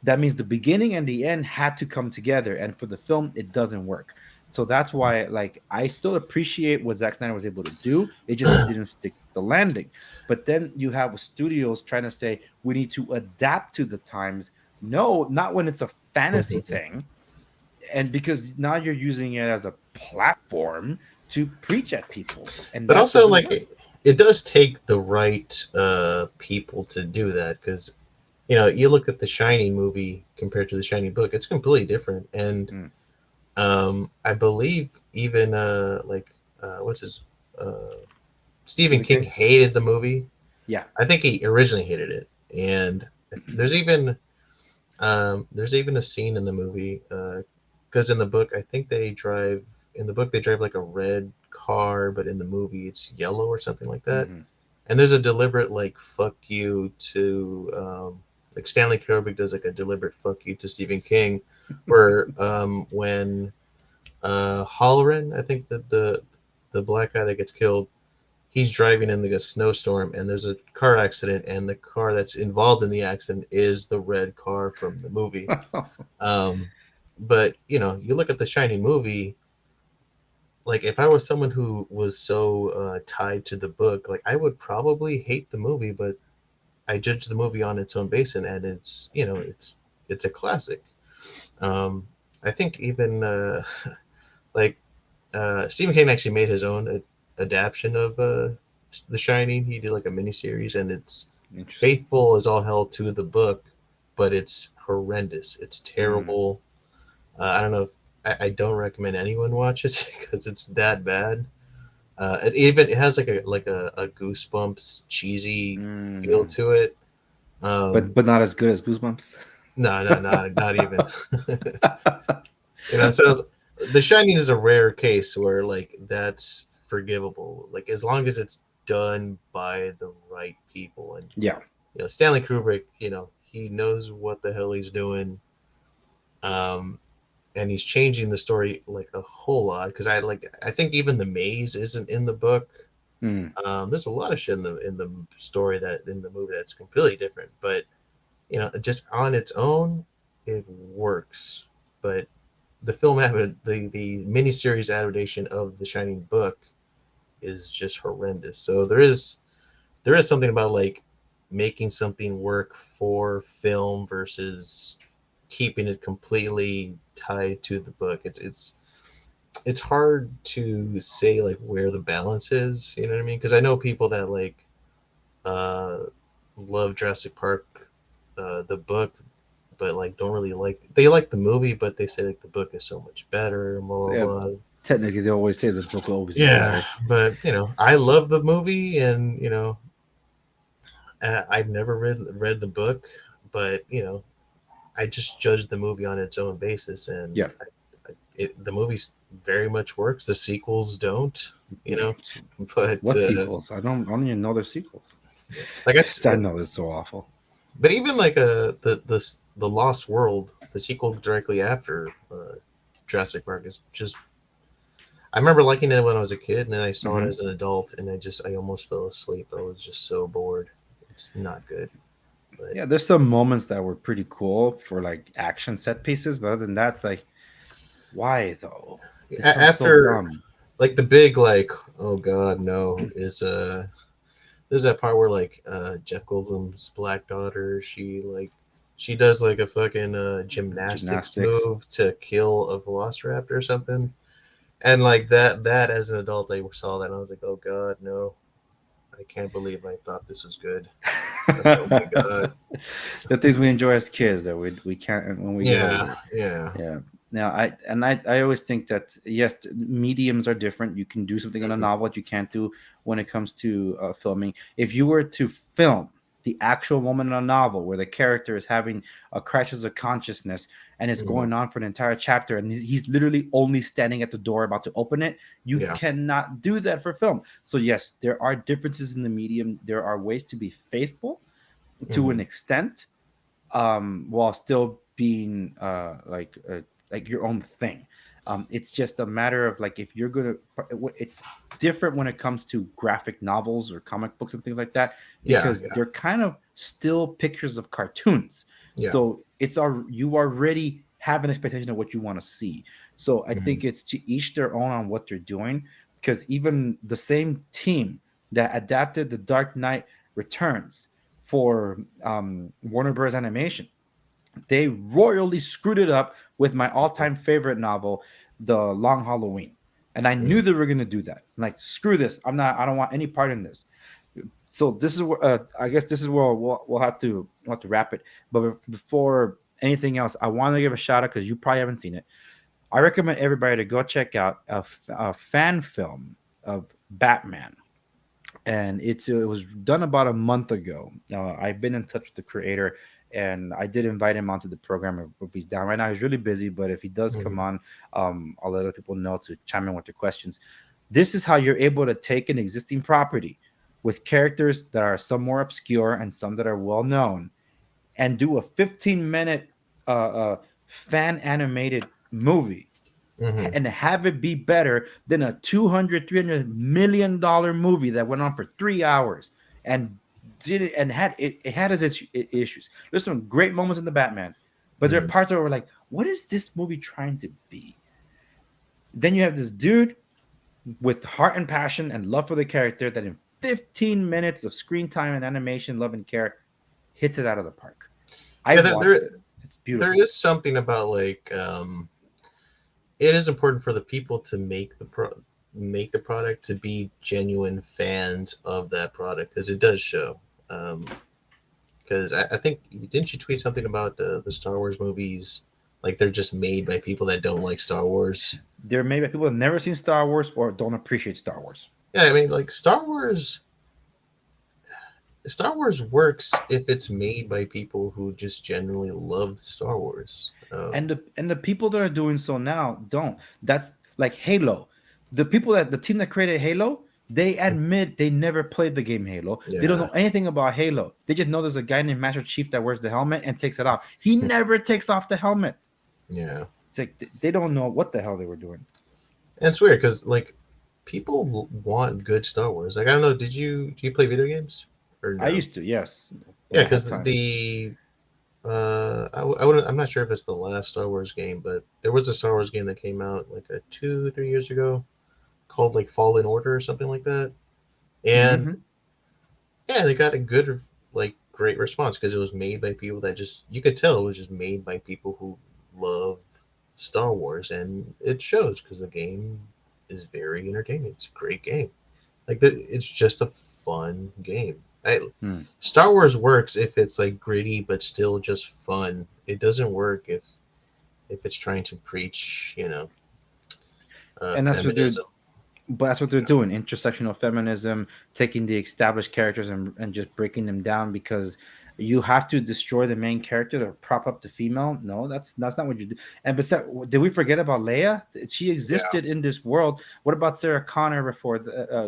that means the beginning and the end had to come together, and for the film, it doesn't work. So that's why, like, I still appreciate what Zack Snyder was able to do. It just didn't stick the landing. But then you have studios trying to say we need to adapt to the times. No, not when it's a fantasy thing and because now you're using it as a platform to preach at people and
But
that
also,
doesn't
like,
work.
it does take the right people to do that because, you look at the Shining movie compared to the Shining book, it's completely different. And
Mm.
I believe even, what's his, uh, Stephen
Stephen
King
King.
hated the movie.
Yeah.
I think he originally hated it. And there's even, a scene in the movie, because in the book, I think in the book, they drive like a red car, but in the movie, it's yellow or something like that.
Hmm.
And there's a deliberate like fuck you to like Stanley Kubrick does like a deliberate fuck you to Stephen King, where when Halloran, I think that the black guy that gets killed, he's driving in like a snowstorm, and there's a car accident, and the car that's involved in the accident is the red car from the movie. But you know, you look at the Shining movie. Like if I was someone who was so tied to the book, like I would probably hate the movie, but I judge the movie on its own basis, and it's you know it's a classic. Um, I think even like Stephen King actually made his own adaptation of The Shining. He did like a miniseries, and it's faithful as all hell to the book, but it's horrendous. It's terrible. I don't know if I don't recommend anyone watch it because it's that bad. It has like a Goosebumps cheesy feel to it.
But not as good as Goosebumps.
No, not even. You know, so The Shining is a rare case where like that's forgivable. Like as long as it's done by the right people, and
Yeah.
you know Stanley Kubrick, you know he knows what the hell he's doing. And he's changing the story like a whole lot because I think even the maze isn't in the book. There's a lot of shit in the story that in the movie that's completely different, but you know, just on its own, it works. But the film the miniseries adaptation of the Shining book is just horrendous. So there is something about like making something work for film versus keeping it completely tied to the book. It's hard to say like where the balance is. You know what I mean? Because I know people that like uh, love Jurassic Park, the book, but like don't really they like the movie, but they say like the book is so much better. Blah blah
Yeah,
blah.
technically, they always say the book will always be
Yeah,
better.
but you know, I love the movie, and you know, I've never read the book, but you know, I just judged the movie on its own basis, and
Yeah.
the movie very much works. The sequels don't, you know, but
What sequels? I don't even know their sequels.
like
I know it's so awful.
but even like the Lost World, the sequel directly after Jurassic Park is just. I remember liking it when I was a kid, and then I saw it as an adult, and I almost fell asleep. I was just so bored. It's not good. But
Yeah, there's some moments that were pretty cool for like action set pieces, but other than that, it's like, why though? This sounds so
after
dumb.
like the big like oh god no is there's that part where like Jeff Goldblum's black daughter she does like a fucking gymnastics
Gymnastics.
move to kill a velociraptor or something, and like that as an adult I saw that and I was like oh god no, I can't believe I thought this was good. Oh my god.
The things we enjoy as kids that we can't when we get
Yeah,
older.
yeah.
Yeah. Now I always think that yes, mediums are different. You can do something on a novel that you can't do when it comes to filming. If you were to film the actual moment in a novel where the character is having a crisis of consciousness and it's
Mhm.
going on for an entire chapter and he's literally only standing at the door about to open it, you
Yeah.
cannot do that for film. So yes, there are differences in the medium. There are ways to be faithful to an
Mhm.
extent, while still being like your own thing. It's just a matter of like if you're gonna. It's different when it comes to graphic novels or comic books and things like that
Yeah,
because
yeah,
they're kind of still pictures of cartoons.
yeah.
So you already have an expectation of what you want to see. So I think
Mhm.
it's to each their own on what they're doing because even the same team that adapted The Dark Knight Returns for Warner Bros. Animation, they royally screwed it up with my all-time favorite novel, The Long Halloween. And I knew
Mhm.
they were going to do that. Like, screw this. I don't want any part in this. So this is where I guess this is where we'll have to wrap it. But before anything else, I want to give a shout out because you probably haven't seen it. I recommend everybody to go check out a fan film of Batman, and it was done about a month ago. I've been in touch with the creator, and I did invite him onto the program if he's down. Right now, he's really busy, but if he does come
Mhm.
on, I'll let other people know to chime in with their questions. This is how you're able to take an existing property with characters that are some more obscure and some that are well known, and do a 15-minute uh, fan animated movie
Mm-hmm.
and have it be better than a 200 $300 million movie that went on for 3 hours and did it and had it had its issues. There's some great moments in the Batman, but there are
Mm-hmm.
parts where we're like, what is this movie trying to be? Then you have this dude with heart and passion and love for the character that in 15 minutes of screen time and animation, love and care, hits it out of the park. I
Yeah, there,
watched
there
it. It's
there
beautiful.
is something about like it is important for the people to make the product to be genuine fans of that product because it does show. Because I think didn't you tweet something about the Star Wars movies? Like they're just made by people that don't like Star Wars.
There may be people who have never seen Star Wars or don't appreciate Star Wars.
Yeah, I mean, like Star Wars works if it's made by people who just genuinely love Star Wars.
And the people that are doing so now don't. That's like Halo. The team that created Halo, they admit they never played the game Halo. They don't
Yeah,
know anything about Halo. They just know there's a guy named Master Chief that wears the helmet and takes it off. He never takes off the helmet.
yeah,
It's like they don't know what the hell they were doing.
and it's weird because like people want good Star Wars. Like I don't know, do you play video games or
I
no?
used to, yes, when
Yeah,
I had
because
time.
I wouldn't, I'm not sure if it's the last Star Wars game, but there was a Star Wars game that came out like 2 3 years ago called like Fallen Order or something like that, and
Hmm.
yeah, they got a good like great response because it was made by people that just you could tell it was just made by people who love Star Wars, and it shows because the game is very entertaining. It's a great game. Like it's just a fun game.
Hmm.
Star Wars works if it's like gritty but still just fun. It doesn't work if it's trying to preach,
And that's what they're
feminism.
but that's what they're doing, intersectional feminism, taking the established characters and just breaking them down because you have to destroy the main character to prop up the female. No, that's not what you do. And besides, did we forget about Leia? She
Yeah,
existed in this world. What about Sarah Connor before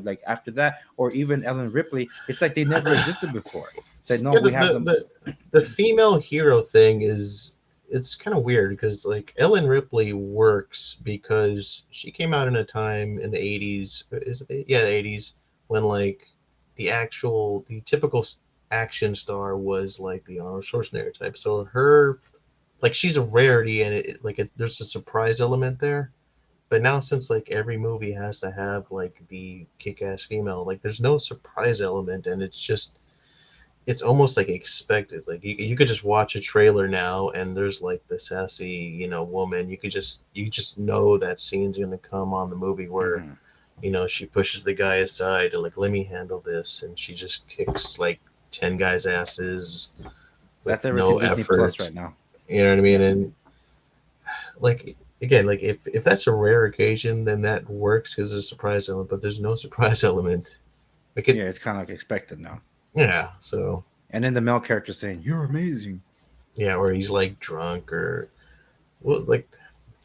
like after that, or even Ellen Ripley? It's like they never existed before. It's like, no,
yeah.
we have them.
The female hero thing is it's kind of weird because like Ellen Ripley works because she came out in a time in the 80s. Is it yeah, the 80s when like the typical action star was like the Arnold Schwarzenegger type. So her like she's a rarity and there's a surprise element there. But now since like every movie has to have like the kick-ass female, like there's no surprise element and it's almost like expected. Like you could just watch a trailer now and there's like the sassy, woman. You just know that scene's gonna come on the movie where,
Mhm.
she pushes the guy aside and like let me handle this and she just kicks like 10 guys' asses
That's
with no
everything Disney Plus
effort.
right now.
You know what I mean?
Yeah,
And like again, like if that's a rare occasion, then that works because there's a surprise element. But there's no surprise element. Like it,
yeah, it's kind of like expected now.
yeah. So
And then the male character saying, "You're amazing,"
yeah, or he's like drunk or well,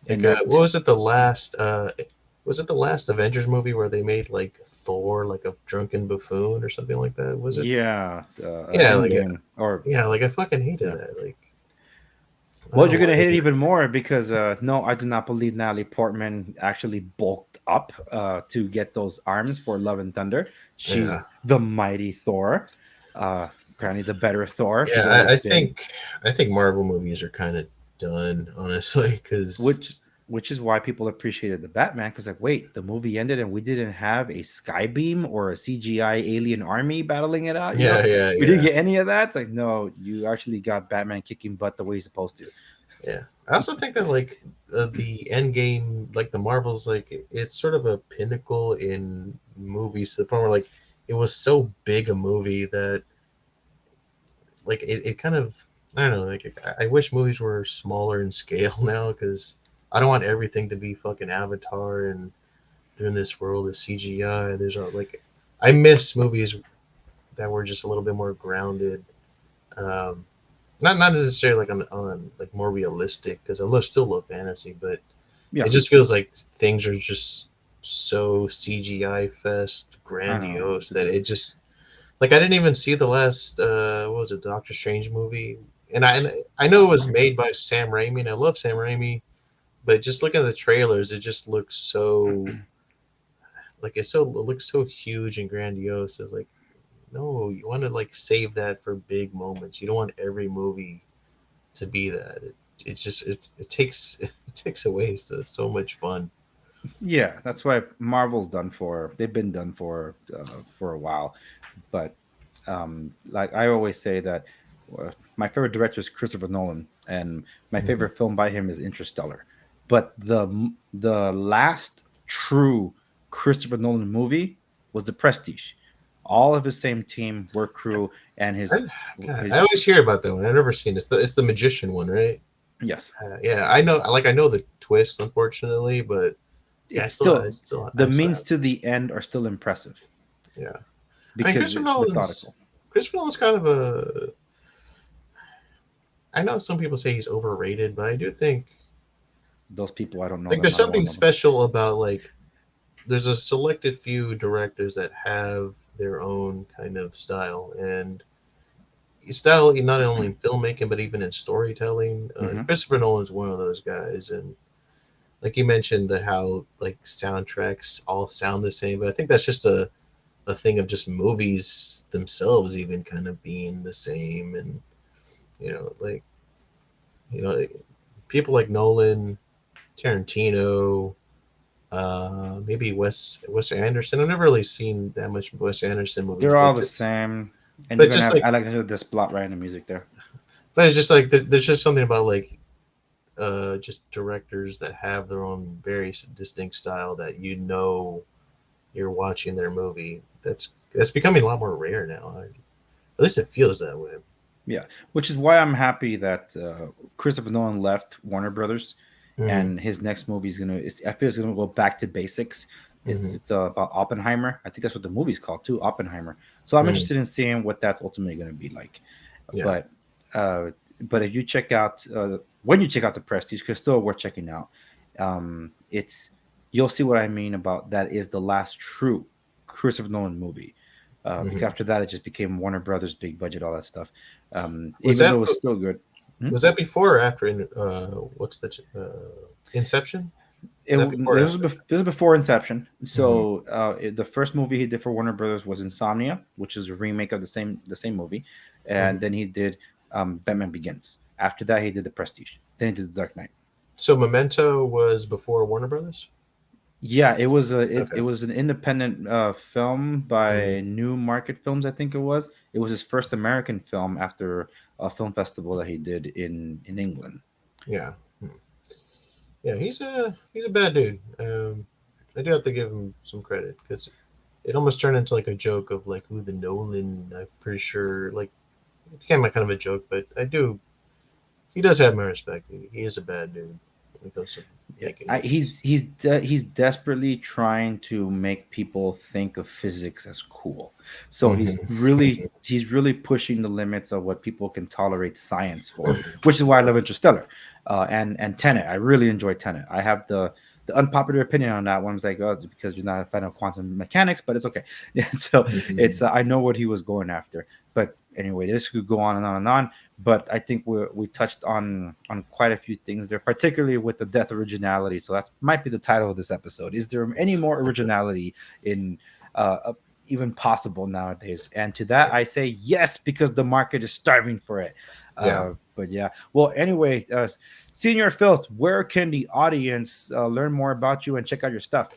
and that
what was it the last was it the last Avengers movie where they made like Thor like a drunken buffoon or something like that? Was it?
yeah,
Yeah, like
Endgame or
yeah, like I fucking hated
yeah.
that. Like I don't
Well,
know
you're
why
gonna
they
hate it
did it.
even more because no, I do not believe Natalie Portman actually bulked up to get those arms for Love and Thunder.
Yeah,
She's the mighty Thor, apparently the better Thor. She's
yeah.
always been,
I think Marvel movies are kind of done, honestly, because
which is why people appreciated the Batman because like, wait, the movie ended and we didn't have a sky beam or a CGI alien army battling it out.
yeah, yeah,
We didn't
yeah.
get any of that. It's like, no, you actually got Batman kicking butt the way he's supposed to.
Yeah, I also think that like the end game, like the Marvels, like it's sort of a pinnacle in movies to the point where like it was so big a movie that like it kind of I don't know like I wish movies were smaller in scale now because I don't want everything to be fucking Avatar and they're in this world of CGI. There's like I miss movies that were just a little bit more grounded. Um, not necessarily like on like more realistic because still love fantasy, but it
Yeah,
just feels like things are just so CGI fest
I know.
grandiose that it just like I didn't even see the last what was it Doctor Strange movie, and I know it was made by Sam Raimi, and I love Sam Raimi, but just looking at the trailers, it just looks so like it looks so huge and grandiose. It's like, no, you want to like save that for big moments. You don't want every movie to be that. It just it takes it takes away so much fun.
Yeah, that's why Marvel's done for. They've been done for a while, but like I always say that my favorite director is Christopher Nolan, and my
Mm-hmm.
favorite film by him is Interstellar. But the last true Christopher Nolan movie was The Prestige. All of his same team, work crew, and
I, God,
his
I always hear about that one. I've never seen it. It's the magician one, right?
yes,
Yeah, I know. Like I know the twist, unfortunately, but yeah,
it's still the
I still
means to
haven't.
the end are still impressive
Yeah, I mean,
because it's methodical.
Christopher Nolan's kind of a. I know some people say he's overrated, but I do think
Those people, I don't know
like
them.
there's
I don't
something
want to know them.
special about like there's a selected few directors that have their own kind of style and style not only in filmmaking but even in storytelling.
Hmm.
Christopher Nolan's one of those guys, and like you mentioned, that how like soundtracks all sound the same, but I think that's just a thing of just movies themselves even kind of being the same, and like you know people like Nolan, Tarantino, maybe Wes Anderson. I've never really seen that much Wes Anderson movies,
They're all the same, and you're
but
gonna
just
have.
like
I like to hear this plot right in the music there.
but it's just like there's just something about like just directors that have their own very distinct style that you're watching their movie. That's becoming a lot more rare now. At least it feels that way.
Yeah, which is why I'm happy that Christopher Nolan left Warner Brothers,
Mm-hmm.
and his next movie is gonna. I feel it's gonna go back to basics.
Mm-hmm.
It's about Oppenheimer. I think that's what the movie's called too, Oppenheimer. So I'm
Mm-hmm.
interested in seeing what that's ultimately going to be like.
Yeah.
But uh, but if you check out when you check out the Prestige, because still worth checking out, it's you'll see what I mean about that is the last true Christopher Nolan movie. Because
Mm-hmm.
after that, it just became Warner Brothers, big budget, all that stuff.
Was
Even
that
though it's still good. Hmm?
was that before or after? What's the Inception? Was that before or after?
This was before Inception.
Mm-hmm.
So the first movie he did for Warner Brothers was Insomnia, which is a remake of the same movie,
Mm-hmm.
and then he did Batman Begins. After that, he did The Prestige. Then he did The Dark Knight.
So Memento was before Warner Brothers.
Yeah, it
Okay.
was an independent film
Mm-hmm.
by New Market Films, I think it was. It was his first American film after a film festival that he did in England.
Yeah. Yeah, he's a bad dude. I do have to give him some credit because it almost turned into like a joke of like who the Nolan. I'm pretty sure like it became a kind of a joke, but I do. He does have my respect. He is a bad dude when it comes to
Yeah,
making movies.
he's desperately trying to make people think of physics as cool. So
Mm-hmm.
he's really pushing the limits of what people can tolerate science for, which is why I love Interstellar, and Tenet. I really enjoy Tenet. I have the unpopular opinion on that one. It's like, oh, because you're not a fan of quantum mechanics, but it's okay. Yeah, so it's I know what he was going after. But anyway, this could go on and on and on, but I think we touched on quite a few things there, particularly with the death originality. So that might be the title of this episode. Is there any more originality in even possible nowadays? And to that, I say yes, because the market is starving for it.
Yeah.
But yeah, well, anyway, Senior Filth, where can the audience learn more about you and check out your stuff?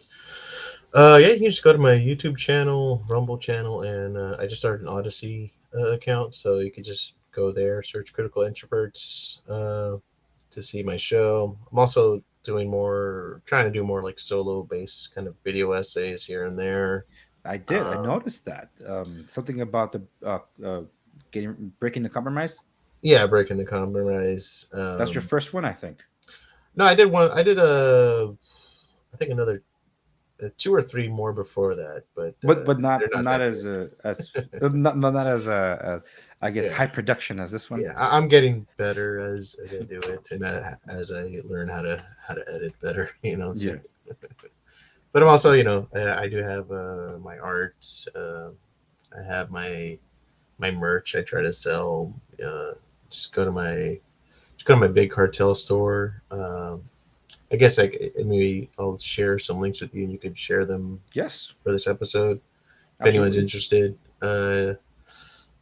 Yeah, you can just go to my YouTube channel, Rumble channel, and I just started an Odyssey account, so you could just go there, search Critical Introverts to see my show. I'm also trying to do more like solo based kind of video essays here and there.
I
Um,
noticed that something about the getting breaking the compromise.
yeah, Breaking the Compromise.
That's your first one, I think.
No, I did one. I did I think another two or three more before that, but
But
they're not
not
that
as
good.
not as I guess
Yeah.
high production as this one.
Yeah, I'm getting better as I do it, and as I learn how to edit better.
Yeah.
But I'm also, I do have my art. I have my merch. I try to sell. Just go to my big cartel store. I guess maybe I'll share some links with you, and you could share them
Yes,
for this episode if anyone's
absolutely.
interested.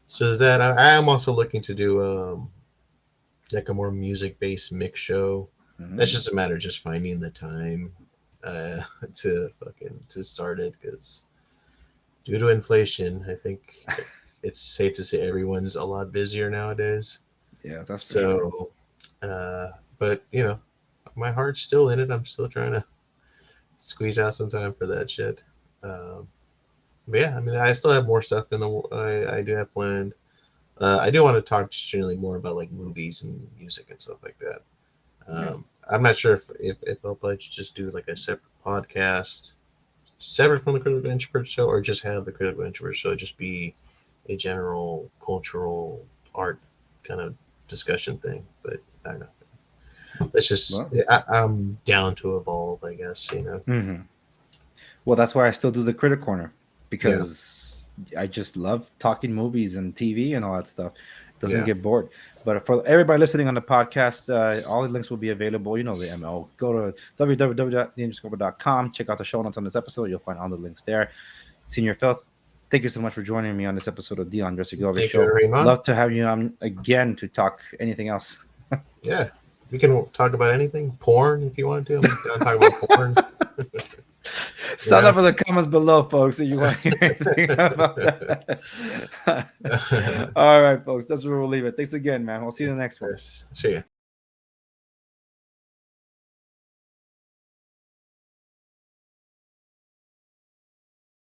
So is that I am also looking to do like a more music based mix show. That's
Mm.
just a matter of just finding the time uh, to start it, because due to inflation, I think it's safe to say everyone's a lot busier nowadays.
Yeah, that's for sure.
So, but my heart's still in it. I'm still trying to squeeze out some time for that shit. Um, but yeah, I mean, I still have more stuff in the I do have planned. I do want to talk just generally more about like movies and music and stuff like that.
Yeah.
I'm not sure if I'll probably just do like a separate podcast, separate from the Critical Introvert Show, or just have the Critical Introvert Show just be a general cultural art kind of discussion thing. But I don't know. Let's just
Well,
I'm down to evolve, I guess.
mhm. Well, that's why I still do the Critic Corner,
Yeah,
because I just love talking movies and TV and all that stuff. It doesn't
yeah.
get bored. But for everybody listening on the podcast, all the links will be available. You know the ML. Go to www.theindiscover.com. Check out the show notes on this episode. You'll find all the links there. Senior Filth, thank you so much for joining me on this episode of the Andre Segovia
Thank you,
Show.
very much.
Love to have you on again to talk anything else.
Yeah, we can talk about anything. Porn, if you want to. I'm down to talk about porn.
Sign up in the comments below, folks, if you want to hear anything about that. All right, folks, that's where we'll leave it. Thanks again, man. We'll see you in the next one.
Yes. See ya.